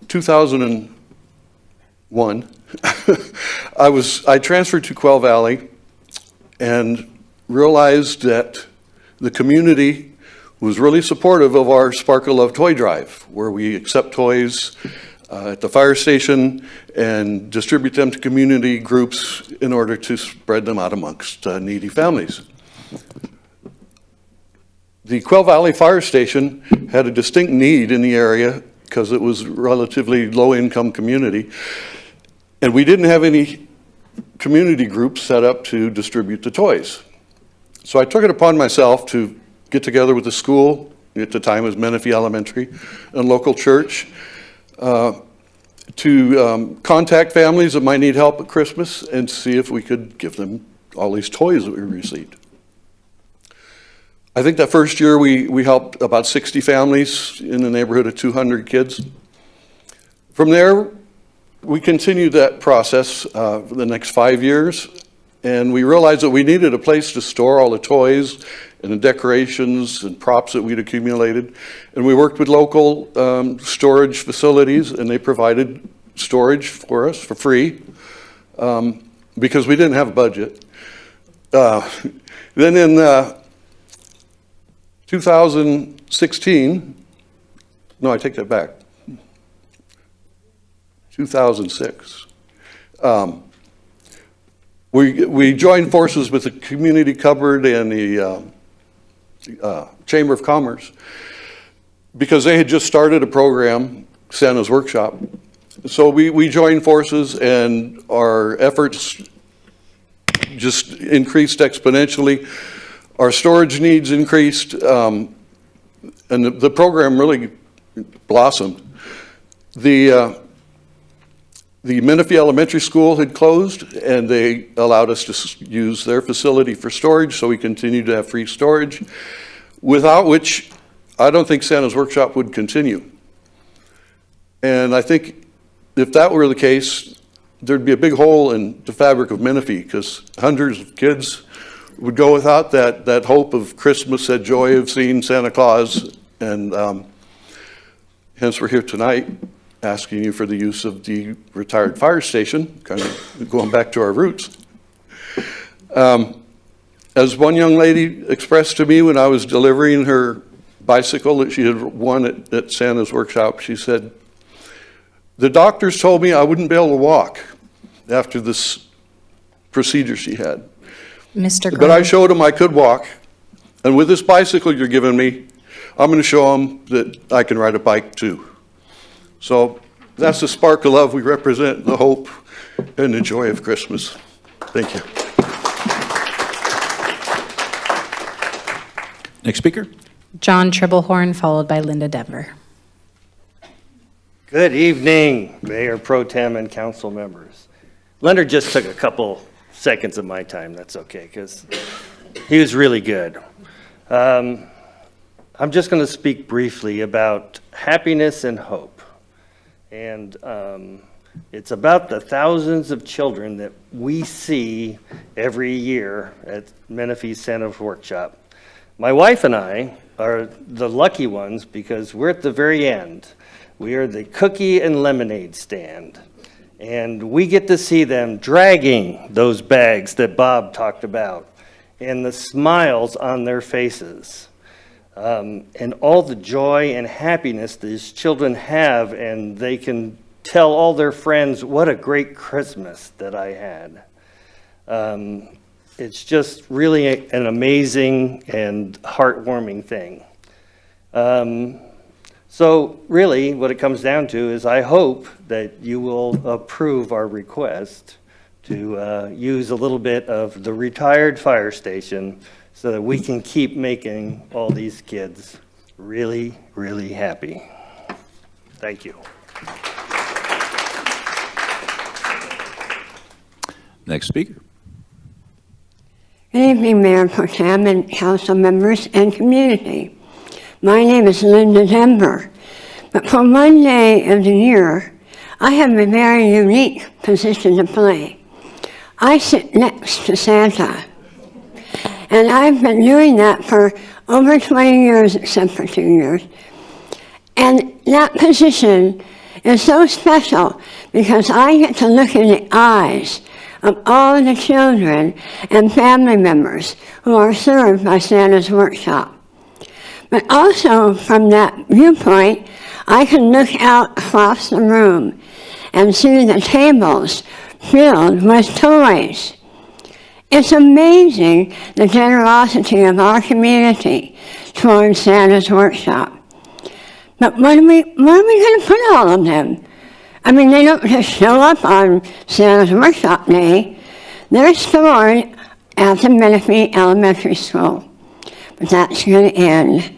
2001, I transferred to Quail Valley and realized that the community was really supportive of our Sparkle of Toy Drive, where we accept toys at the fire station and distribute them to community groups in order to spread them out amongst needy families. The Quail Valley Fire Station had a distinct need in the area because it was a relatively low-income community, and we didn't have any community groups set up to distribute the toys. So I took it upon myself to get together with the school, at the time it was Menifee Elementary, and local church, to contact families that might need help at Christmas and see if we could give them all these toys that we received. I think that first year we helped about 60 families in the neighborhood of 200 kids. From there, we continued that process for the next 5 years, and we realized that we needed a place to store all the toys and the decorations and props that we'd accumulated. And we worked with local storage facilities, and they provided storage for us for free because we didn't have a budget. Then in 2016, no, I take that back, 2006, we joined forces with the Community Cupboard and the Chamber of Commerce because they had just started a program, Santa's Workshop. So we joined forces, and our efforts just increased exponentially. Our storage needs increased, and the program really blossomed. The Menifee Elementary School had closed, and they allowed us to use their facility for storage, so we continued to have free storage, without which I don't think Santa's Workshop would continue. And I think if that were the case, there'd be a big hole in the fabric of Menifee, because hundreds of kids would go without that hope of Christmas, that joy of seeing Santa Claus, and hence we're here tonight asking you for the use of the retired fire station, kind of going back to our roots. As one young lady expressed to me when I was delivering her bicycle that she had won at Santa's Workshop, she said, "The doctors told me I wouldn't be able to walk after this procedure she had. Mr. But I showed them I could walk, and with this bicycle you're giving me, I'm going to show them that I can ride a bike too." So that's the spark of love we represent, the hope and the joy of Christmas. Thank you. Next speaker. John Triplehorn, followed by Linda Denver. Good evening, Mayor Pro Tem and council members. Leonard just took a couple seconds of my time, that's okay, because he was really good. I'm just going to speak briefly about happiness and hope. And it's about the thousands of children that we see every year at Menifee Santa's Workshop. My wife and I are the lucky ones because we're at the very end. We are the cookie and lemonade stand. And we get to see them dragging those bags that Bob talked about and the smiles on their faces. And all the joy and happiness these children have, and they can tell all their friends what a great Christmas that I had. It's just really an amazing and heartwarming thing. So really what it comes down to is I hope that you will approve our request to use a little bit of the retired fire station so that we can keep making all these kids really, really happy. Thank you. Next speaker. Good evening, Mayor Pro Tem and council members and community. My name is Linda Denver, but for one day of the year, I have a very unique position to play. I sit next to Santa, and I've been doing that for over 20 years, except for 2 years. And that position is so special because I get to look in the eyes of all the children and family members who are served by Santa's Workshop. But also from that viewpoint, I can look out across the room and see the tables filled with toys. It's amazing the generosity of our community towards Santa's Workshop. But where are we going to put all of them? I mean, they don't just show up on Santa's Workshop Day. They're stored at the Menifee Elementary School. But that's going to end.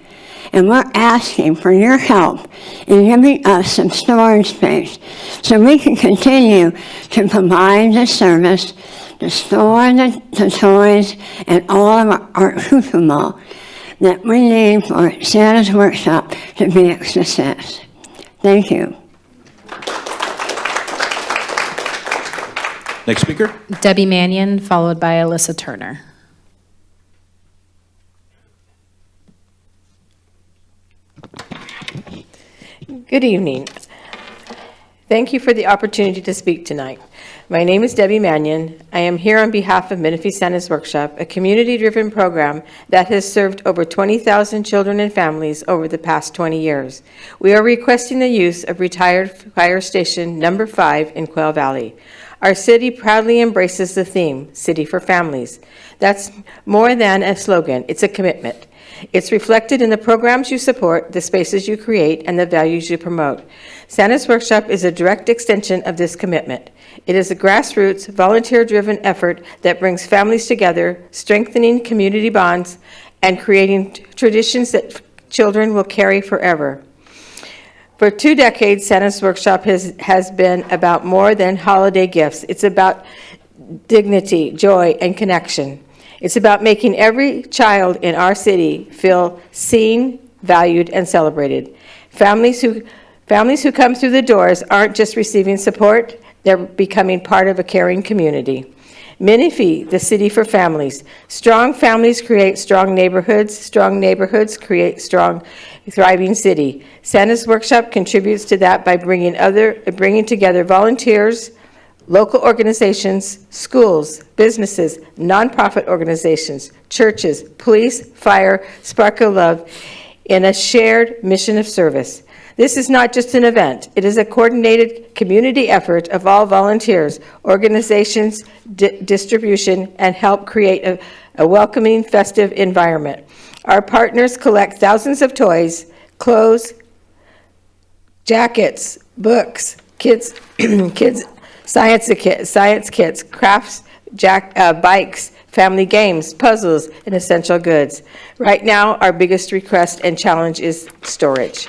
And we're asking for your help in giving us some storage space so we can continue to provide the service, to store the toys and all of our accoutrements that we need for Santa's Workshop to be a success. Thank you. Next speaker. Debbie Mannion, followed by Alyssa Turner. Good evening. Thank you for the opportunity to speak tonight. My name is Debbie Mannion. I am here on behalf of Menifee Santa's Workshop, a community-driven program that has served over 20,000 children and families over the past 20 years. We are requesting the use of retired fire station number 5 in Quail Valley. Our city proudly embraces the theme, City for Families. That's more than a slogan, it's a commitment. It's reflected in the programs you support, the spaces you create, and the values you promote. Santa's Workshop is a direct extension of this commitment. It is a grassroots, volunteer-driven effort that brings families together, strengthening community bonds, and creating traditions that children will carry forever. For 2 decades, Santa's Workshop has been about more than holiday gifts. It's about dignity, joy, and connection. It's about making every child in our city feel seen, valued, and celebrated. Families who come through the doors aren't just receiving support, they're becoming part of a caring community. Menifee, the city for families. Strong families create strong neighborhoods create strong, thriving city. Santa's Workshop contributes to that by bringing together volunteers, local organizations, schools, businesses, nonprofit organizations, churches, police, fire, Spark of Love, in a shared mission of service. This is not just an event. It is a coordinated community effort of all volunteers, organizations, distribution, and help create a welcoming, festive environment. Our partners collect thousands of toys, clothes, jackets, books, kids science kits, crafts, bikes, family games, puzzles, and essential goods. Right now, our biggest request and challenge is storage.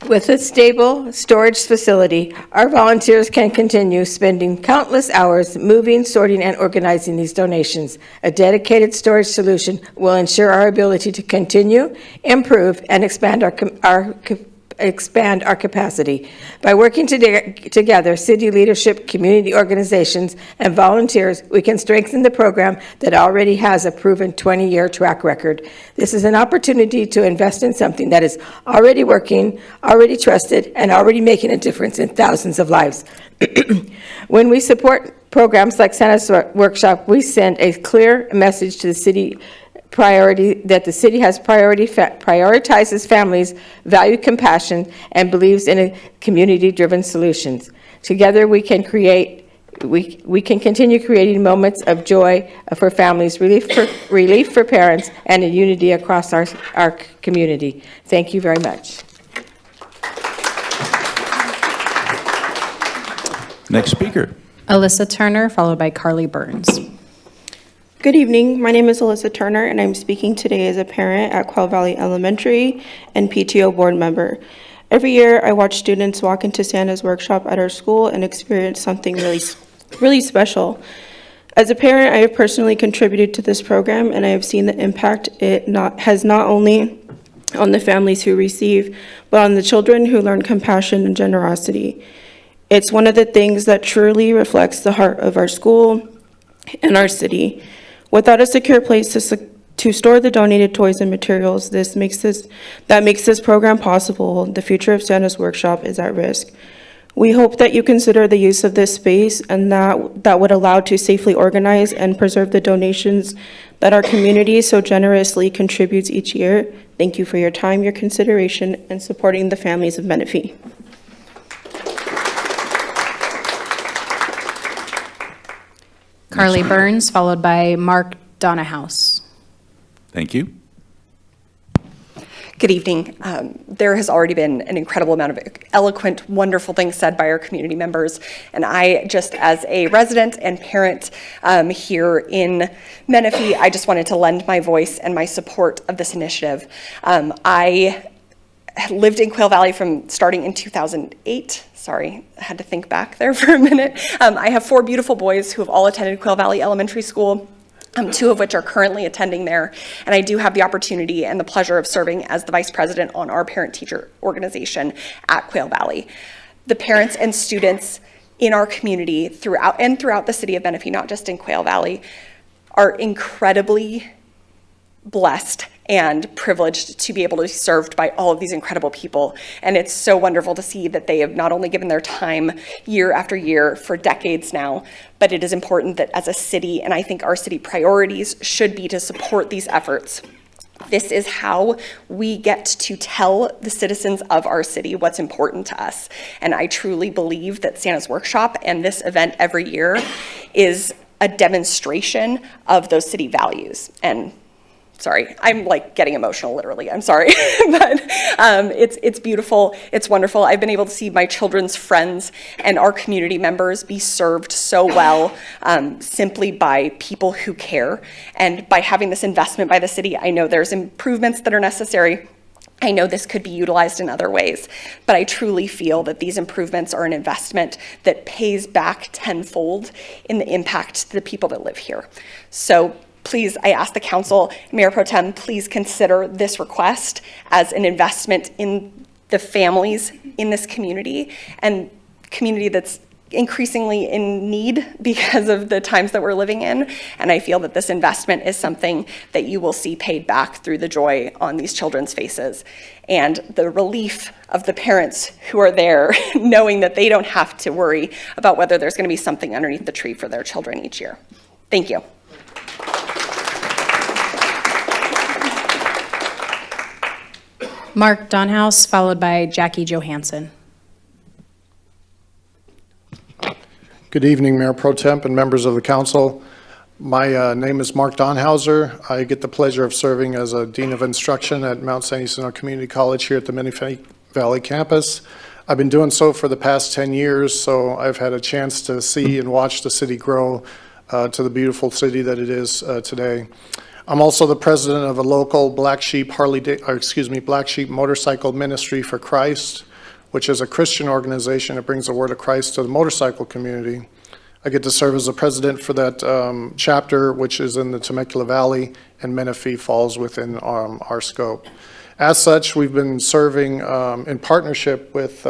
With a stable storage facility, our volunteers can continue spending countless hours moving, sorting, and organizing these donations. A dedicated storage solution will ensure our ability to continue, improve, and expand our capacity. By working together, city leadership, community organizations, and volunteers, we can strengthen the program that already has a proven 20-year track record. This is an opportunity to invest in something that is already working, already trusted, and already making a difference in thousands of lives. When we support programs like Santa's Workshop, we send a clear message to the city that the city has prioritizes families, value compassion, and believes in community-driven solutions. Together, we can continue creating moments of joy for families, relief for parents, and a unity across our community. Thank you very much. Next speaker. Alyssa Turner, followed by Carly Burns. Good evening. My name is Alyssa Turner, and I'm speaking today as a parent at Quail Valley Elementary and PTO board member. Every year, I watch students walk into Santa's Workshop at our school and experience something really special. As a parent, I have personally contributed to this program, and I have seen the impact it has not only on the families who receive, but on the children who learn compassion and generosity. It's one of the things that truly reflects the heart of our school and our city. Without a secure place to store the donated toys and materials, that makes this program possible. The future of Santa's Workshop is at risk. We hope that you consider the use of this space and that would allow to safely organize and preserve the donations that our community so generously contributes each year. Thank you for your time, your consideration, and supporting the families of Menifee. Carly Burns, followed by Mark Donahouse. Thank you. Good evening. There has already been an incredible amount of eloquent, wonderful things said by our community members, and I, just as a resident and parent here in Menifee, I just wanted to lend my voice and my support of this initiative. I lived in Quail Valley from starting in 2008. Sorry, I had to think back there for a minute. I have 4 beautiful boys who have all attended Quail Valley Elementary School. 2 of which are currently attending there, and I do have the opportunity and the pleasure of serving as the vice president on our parent-teacher organization at Quail Valley. The parents and students in our community throughout the city of Menifee, not just in Quail Valley, are incredibly blessed and privileged to be able to be served by all of these incredible people. And it's so wonderful to see that they have not only given their time year after year for decades now, but it is important that as a city, and I think our city priorities should be to support these efforts. This is how we get to tell the citizens of our city what's important to us. And I truly believe that Santa's Workshop and this event every year is a demonstration of those city values. And sorry, I'm like getting emotional, literally, I'm sorry. But it's beautiful, it's wonderful. I've been able to see my children's friends and our community members be served so well simply by people who care. And by having this investment by the city, I know there's improvements that are necessary. I know this could be utilized in other ways, but I truly feel that these improvements are an investment that pays back tenfold in the impact to the people that live here. So please, I ask the council, Mayor Pro Tem, please consider this request as an investment in the families in this community, and community that's increasingly in need because of the times that we're living in. And I feel that this investment is something that you will see paid back through the joy on these children's faces and the relief of the parents who are there knowing that they don't have to worry about whether there's going to be something underneath the tree for their children each year. Thank you. Mark Donhouse, followed by Jackie Johansson. Good evening, Mayor Pro Temp and members of the council. My name is Mark Donhauser. I get the pleasure of serving as a Dean of Instruction at Mount St. Jacinto Community College here at the Menifee Valley campus. I've been doing so for the past 10 years, so I've had a chance to see and watch the city grow to the beautiful city that it is today. I'm also the president of a local Black Sheep Motorcycle Ministry for Christ. which is a Christian organization that brings the word of Christ to the motorcycle community. I get to serve as the president for that chapter, which is in the Temecula Valley, and Menifee falls within our scope. As such, we've been serving in partnership with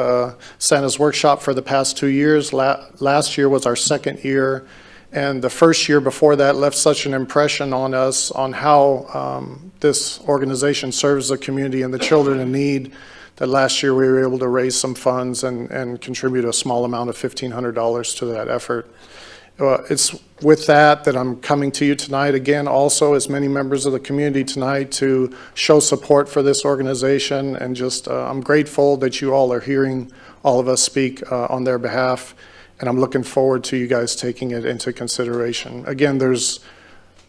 Santa's Workshop for the past 2 years. Last year was our second year, and the first year before that left such an impression on us on how this organization serves the community and the children in need, that last year we were able to raise some funds and contribute a small amount of $1,500 to that effort. It's with that I'm coming to you tonight again, also as many members of the community tonight, to show support for this organization, and just I'm grateful that you all are hearing all of us speak on their behalf, and I'm looking forward to you guys taking it into consideration. Again, there's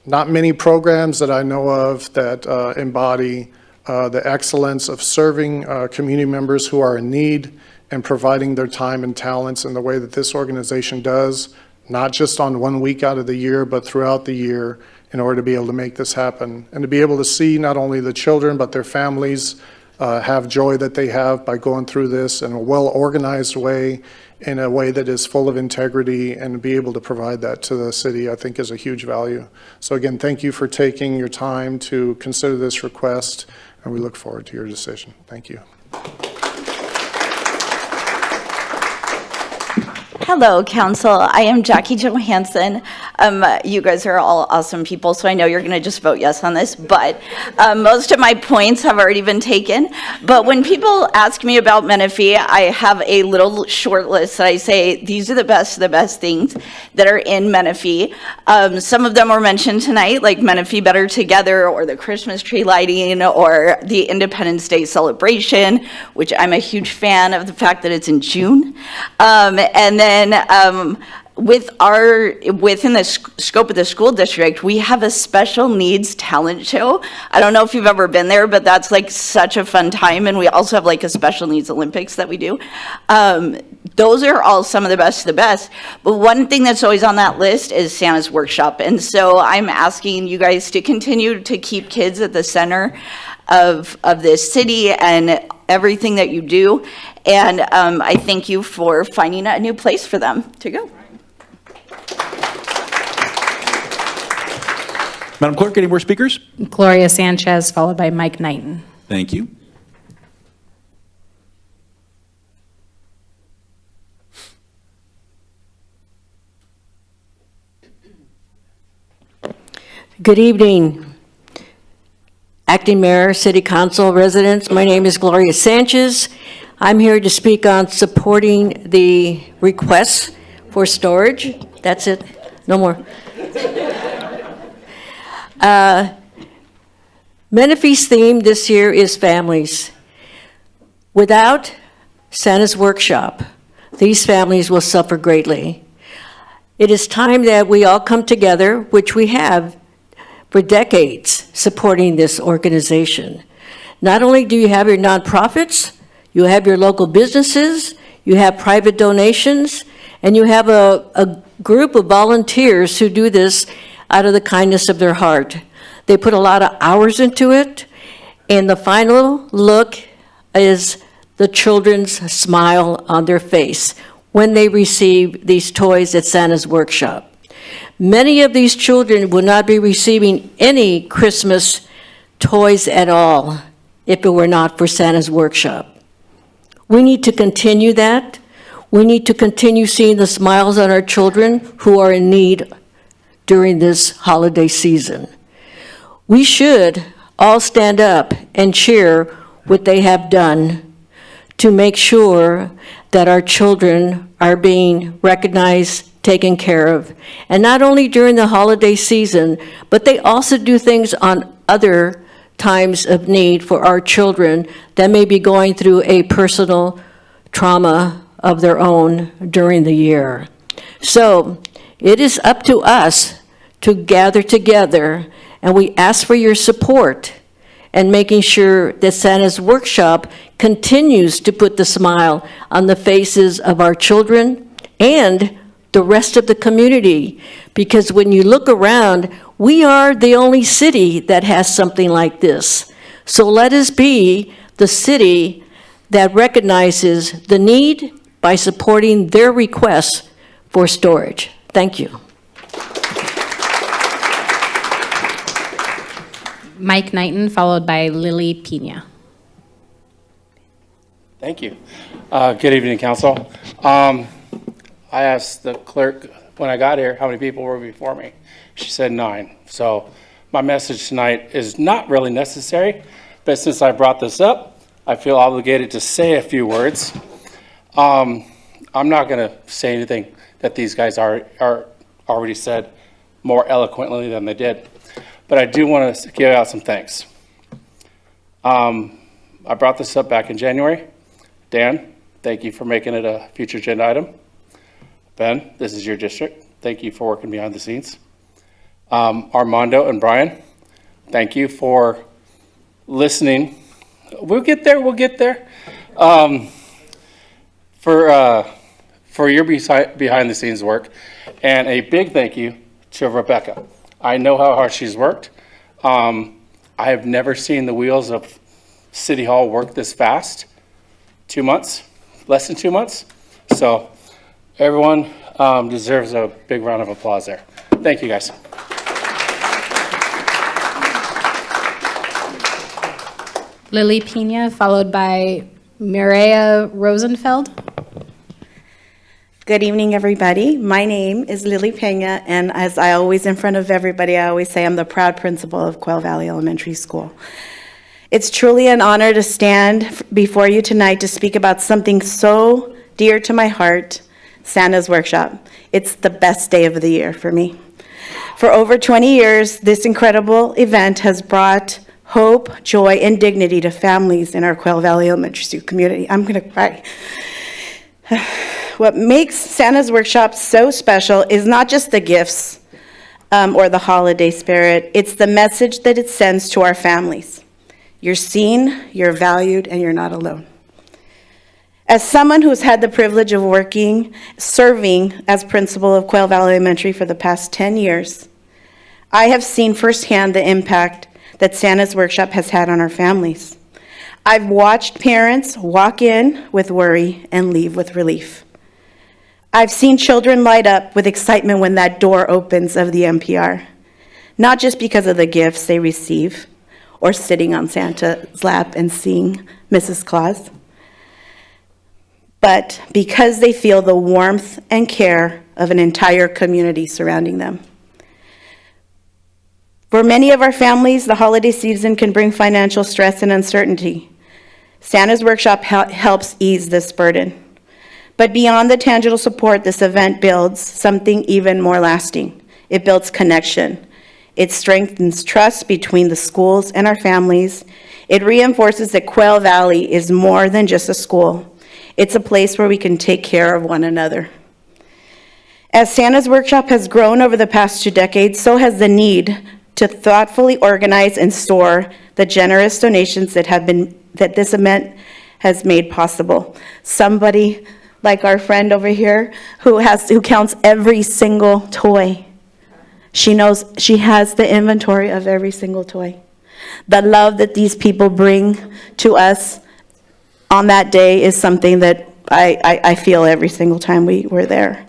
not many programs that I know of that embody the excellence of serving community members who are in need and providing their time and talents in the way that this organization does, not just on 1 week out of the year, but throughout the year, in order to be able to make this happen. And to be able to see not only the children, but their families have joy that they have by going through this in a well-organized way, in a way that is full of integrity, and be able to provide that to the city, I think is a huge value. So again, thank you for taking your time to consider this request, and we look forward to your decision. Thank you. Hello, Council. I am Jackie Johansson. You guys are all awesome people, so I know you're going to just vote yes on this, but most of my points have already been taken. But when people ask me about Menifee, I have a little short list that I say, these are the best things that are in Menifee. Some of them were mentioned tonight, like Menifee Better Together, or the Christmas tree lighting, or the Independence Day celebration, which I'm a huge fan of the fact that it's in June. And then within the scope of the school district, we have a special needs talent show. I don't know if you've ever been there, but that's like such a fun time. And we also have like a special needs Olympics that we do. Those are all some of the best of the best. But one thing that's always on that list is Santa's Workshop. And so I'm asking you guys to continue to keep kids at the center of this city and everything that you do. And I thank you for finding a new place for them to go. Madam Clerk, any more speakers? Gloria Sanchez, followed by Mike Knighton. Thank you. Good evening, Acting Mayor, City Council residents. My name is Gloria Sanchez. I'm here to speak on supporting the requests for storage. That's it, no more. Menifee's theme this year is families. Without Santa's Workshop, these families will suffer greatly. It is time that we all come together, which we have for decades, supporting this organization. Not only do you have your nonprofits, you have your local businesses, you have private donations, and you have a group of volunteers who do this out of the kindness of their heart. They put a lot of hours into it, and the final look is the children's smile on their face when they receive these toys at Santa's Workshop. Many of these children will not be receiving any Christmas toys at all if it were not for Santa's Workshop. We need to continue that. We need to continue seeing the smiles on our children who are in need during this holiday season. We should all stand up and cheer what they have done to make sure that our children are being recognized, taken care of. And not only during the holiday season, but they also do things on other times of need for our children that may be going through a personal trauma of their own during the year. So it is up to us to gather together, and we ask for your support and making sure that Santa's Workshop continues to put the smile on the faces of our children and the rest of the community. Because when you look around, we are the only city that has something like this. So let us be the city that recognizes the need by supporting their requests for storage. Thank you. Mike Knighton, followed by Lily Pena. Thank you. Good evening, council. I asked the clerk when I got here how many people were before me. She said 9. So my message tonight is not really necessary, but since I brought this up, I feel obligated to say a few words. I'm not going to say anything that these guys are already said more eloquently than they did, but I do want to give out some thanks. I brought this up back in January. Dan, thank you for making it a future agenda item. Ben, this is your district. Thank you for working behind the scenes. Armando and Brian, thank you for listening. We'll get there. For your behind the scenes work, and a big thank you to Rebecca. I know how hard she's worked. I have never seen the wheels of City Hall work this fast. 2 months, less than 2 months. So everyone deserves a big round of applause there. Thank you, guys. Lily Pena, followed by Mireya Rosenfeld. Good evening, everybody. My name is Lily Pena, and as I always, in front of everybody, I always say I'm the proud principal of Quail Valley Elementary School. It's truly an honor to stand before you tonight to speak about something so dear to my heart, Santa's Workshop. It's the best day of the year for me. For over 20 years, this incredible event has brought hope, joy, and dignity to families in our Quail Valley Elementary School community. I'm going to cry. What makes Santa's Workshop so special is not just the gifts or the holiday spirit, it's the message that it sends to our families. You're seen, you're valued, and you're not alone. As someone who's had the privilege of serving as principal of Quail Valley Elementary for the past 10 years, I have seen firsthand the impact that Santa's Workshop has had on our families. I've watched parents walk in with worry and leave with relief. I've seen children light up with excitement when that door opens of the NPR, not just because of the gifts they receive or sitting on Santa's lap and seeing Mrs. Claus, but because they feel the warmth and care of an entire community surrounding them. For many of our families, the holiday season can bring financial stress and uncertainty. Santa's Workshop helps ease this burden. But beyond the tangible support, this event builds something even more lasting. It builds connection. It strengthens trust between the schools and our families. It reinforces that Quail Valley is more than just a school. It's a place where we can take care of one another. As Santa's Workshop has grown over the past 2 decades, so has the need to thoughtfully organize and store the generous donations that this event has made possible. Somebody like our friend over here who counts every single toy. She knows she has the inventory of every single toy. The love that these people bring to us on that day is something that I feel every single time we're there.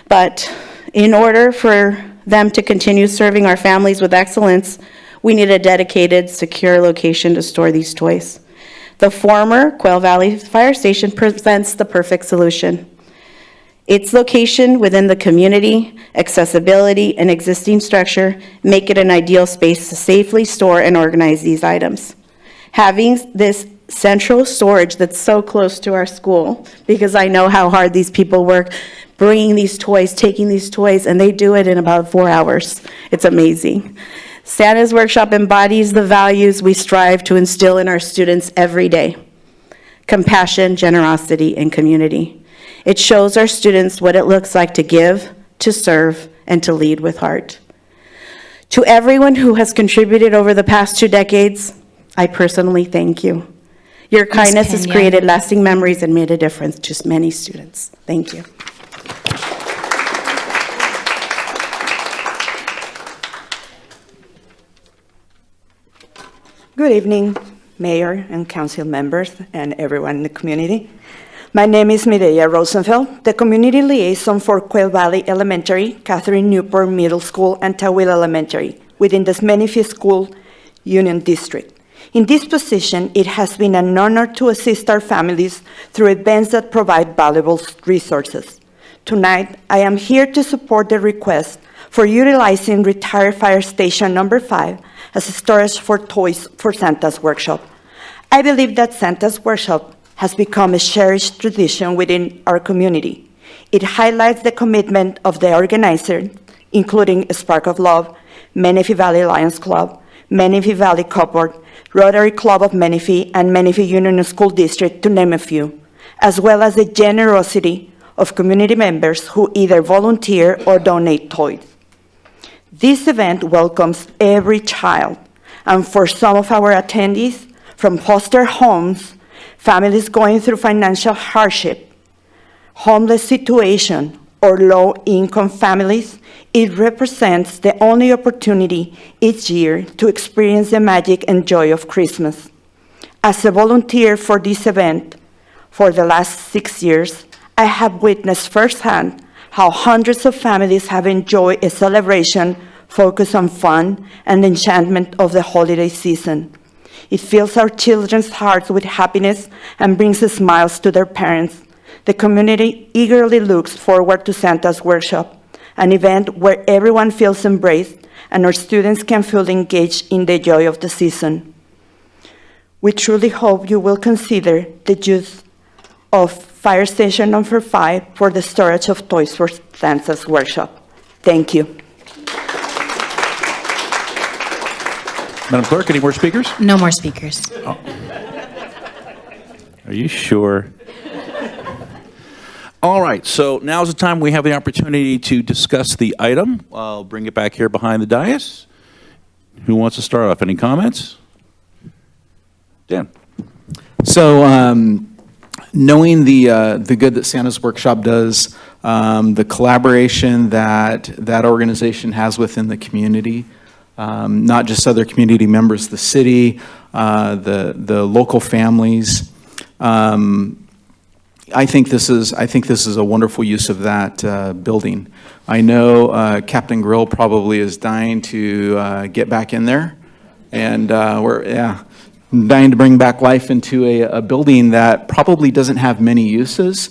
But in order for them to continue serving our families with excellence, we need a dedicated, secure location to store these toys. The former Quail Valley Fire Station presents the perfect solution. Its location within the community, accessibility, and existing structure make it an ideal space to safely store and organize these items. Having this central storage that's so close to our school, because I know how hard these people work bringing these toys, taking these toys, and they do it in about 4 hours. It's amazing. Santa's Workshop embodies the values we strive to instill in our students every day: compassion, generosity, and community. It shows our students what it looks like to give, to serve, and to lead with heart. To everyone who has contributed over the past 2 decades, I personally thank you. Your kindness has created lasting memories and made a difference to many students. Thank you. Good evening. Mayor and council members, and everyone in the community. My name is Mireya Rosenfeld, the community liaison for Quail Valley Elementary, Catherine Newport Middle School, and Tawil Elementary within the Menifee School Union District. In this position, it has been an honor to assist our families through events that provide valuable resources. Tonight, I am here to support the request for utilizing retired Fire Station Number 5 as a storage for toys for Santa's Workshop. I believe that Santa's Workshop has become a cherished tradition within our community. It highlights the commitment of the organizer, including Spark of Love, Menifee Valley Lions Club, Menifee Valley Cupboard, Rotary Club of Menifee, and Menifee Union School District, to name a few, as well as the generosity of community members who either volunteer or donate toys. This event welcomes every child, and for some of our attendees, from foster homes, families going through financial hardship, homeless situation, or low-income families, it represents the only opportunity each year to experience the magic and joy of Christmas. As a volunteer for this event for the last 6 years, I have witnessed firsthand how hundreds of families have enjoyed a celebration focused on fun and enchantment of the holiday season. It fills our children's hearts with happiness and brings smiles to their parents. The community eagerly looks forward to Santa's Workshop, an event where everyone feels embraced and our students can feel engaged in the joy of the season. We truly hope you will consider the use of Fire Station Number 5 for the storage of toys for Santa's Workshop. Thank you. Madam Clerk, any more speakers? No more speakers. Oh. Are you sure? All right, so now's the time we have the opportunity to discuss the item. I'll bring it back here behind the dais. Who wants to start off? Any comments? Dan. So, knowing the good that Santa's Workshop does, the collaboration that that organization has within the community, not just other community members, the city, the local families. I think this is a wonderful use of that building. I know Captain Grill probably is dying to get back in there, and we're dying to bring back life into a building that probably doesn't have many uses,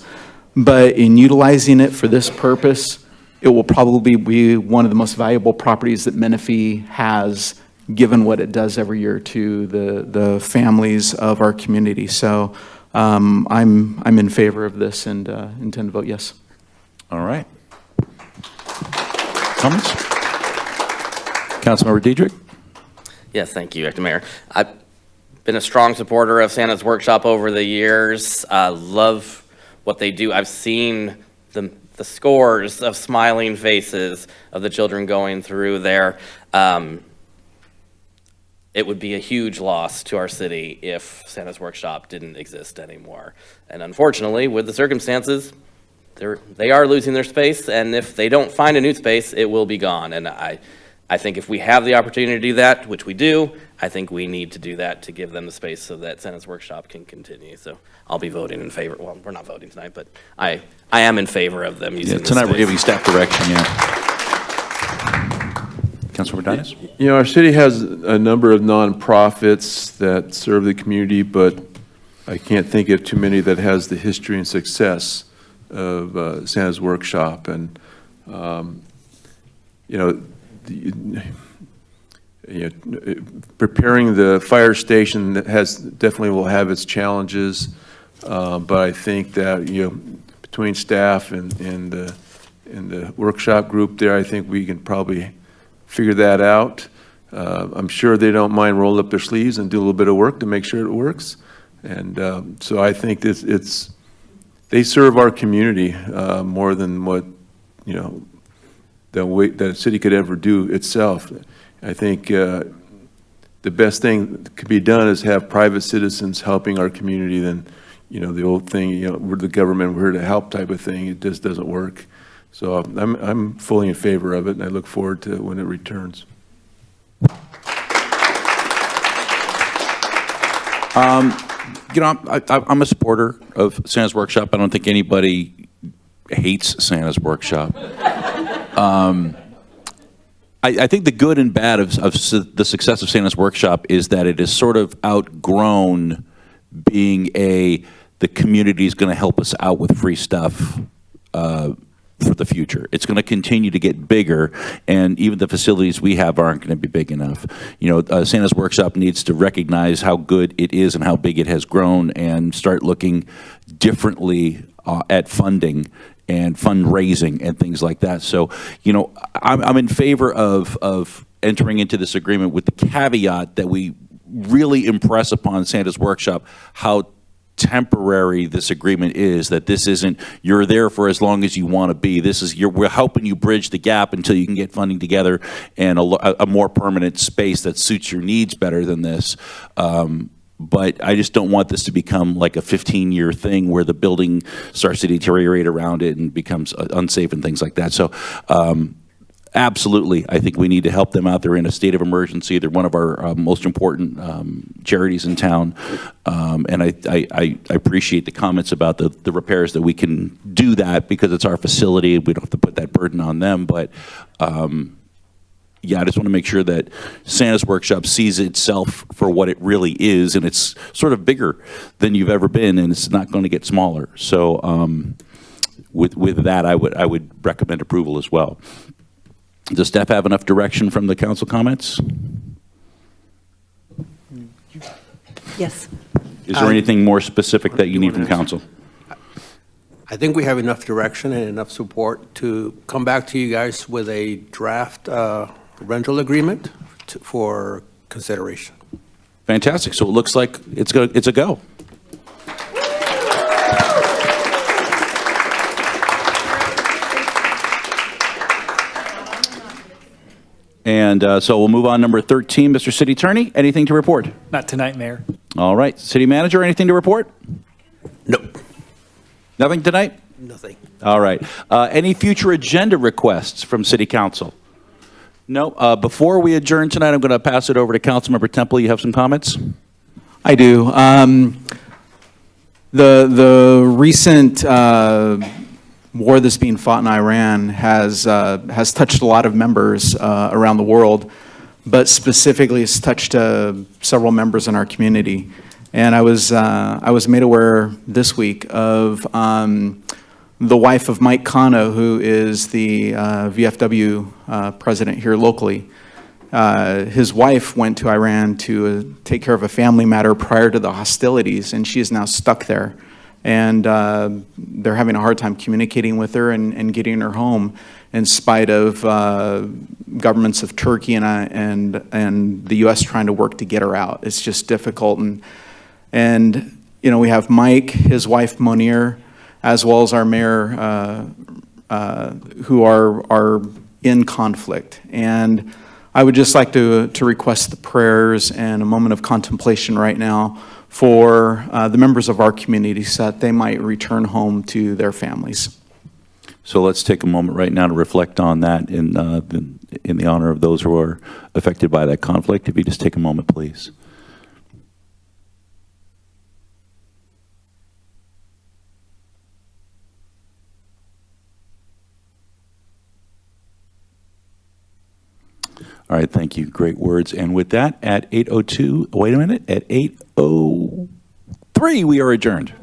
but in utilizing it for this purpose, it will probably be one of the most valuable properties that Menifee has, given what it does every year to the families of our community. So I'm in favor of this and intend to vote yes. All right. Comments? Councilmember Diedrich? Yes, thank you, Acting Mayor. I've been a strong supporter of Santa's Workshop over the years. Love what they do. I've seen the scores of smiling faces of the children going through there. It would be a huge loss to our city if Santa's Workshop didn't exist anymore. And unfortunately, with the circumstances, they are losing their space, and if they don't find a new space, it will be gone. And I think if we have the opportunity to do that, which we do, I think we need to do that to give them the space so that Santa's Workshop can continue. So I'll be voting in favor. Well, we're not voting tonight, but I am in favor of them using this Tonight space. we're giving staff direction, yeah. Councilmember Dinas? You know, our city has a number of nonprofits that serve the community, but I can't think of too many that has the history and success of Santa's Workshop. And, preparing the fire station definitely will have its challenges, but I think that, between staff and the workshop group there, I think we can probably figure that out. I'm sure they don't mind rolling up their sleeves and do a little bit of work to make sure it works. And so I think they serve our community more than what, that a city could ever do itself. I think the best thing that could be done is have private citizens helping our community than, the old thing, we're the government, we're here to help type of thing. It just doesn't work. So I'm fully in favor of it, and I look forward to when it returns. You know, I'm a supporter of Santa's Workshop. I don't think anybody hates Santa's Workshop. I think the good and bad of the success of Santa's Workshop is that it has sort of outgrown being the community is going to help us out with free stuff for the future. It's going to continue to get bigger, and even the facilities we have aren't going to be big enough. You know, Santa's Workshop needs to recognize how good it is and how big it has grown and start looking differently at funding and fundraising and things like that. So, you know, I'm in favor of entering into this agreement with the caveat that we really impress upon Santa's Workshop how temporary this agreement is, that this isn't, you're there for as long as you want to be. This is, we're helping you bridge the gap until you can get funding together and a more permanent space that suits your needs better than this. But I just don't want this to become like a 15-year thing where the building starts to deteriorate around it and becomes unsafe and things like that. So absolutely, I think we need to help them out. They're in a state of emergency. They're one of our most important charities in town. And I appreciate the comments about the repairs, that we can do that because it's our facility. We don't have to put that burden on them. But yeah, I just want to make sure that Santa's Workshop sees itself for what it really is, and it's sort of bigger than you've ever been, and it's not going to get smaller. So with that, I would recommend approval as well. Does staff have enough direction from the council comments? Yes. Is there anything more specific that you need from council? I think we have enough direction and enough support to come back to you guys with a draft rental agreement for consideration. Fantastic. So it looks like it's a go. And so we'll move on. Number 13, Mr. City Attorney, anything to report? Not tonight, Mayor. All right. City Manager, anything to report? Nope. Nothing tonight? Nothing. All right. Any future agenda requests from City Council? No. Before we adjourn tonight, I'm going to pass it over to Councilmember Temple. You have some comments? I do. The recent war that's being fought in Iran has touched a lot of members around the world, but specifically it's touched several members in our community. And I was made aware this week of the wife of Mike Kano, who is the VFW president here locally. His wife went to Iran to take care of a family matter prior to the hostilities, and she is now stuck there. And they're having a hard time communicating with her and getting her home, in spite of governments of Turkey and the U.S. trying to work to get her out. It's just difficult. And you know, we have Mike, his wife Monir, as well as our mayor, who are in conflict. And I would just like to request the prayers and a moment of contemplation right now for the members of our community so that they might return home to their families. So let's take a moment right now to reflect on that in the honor of those who are affected by that conflict. If you just take a moment, please. All right, thank you. Great words. And with that, at 8:02, wait a minute, at 8:03, we are adjourned.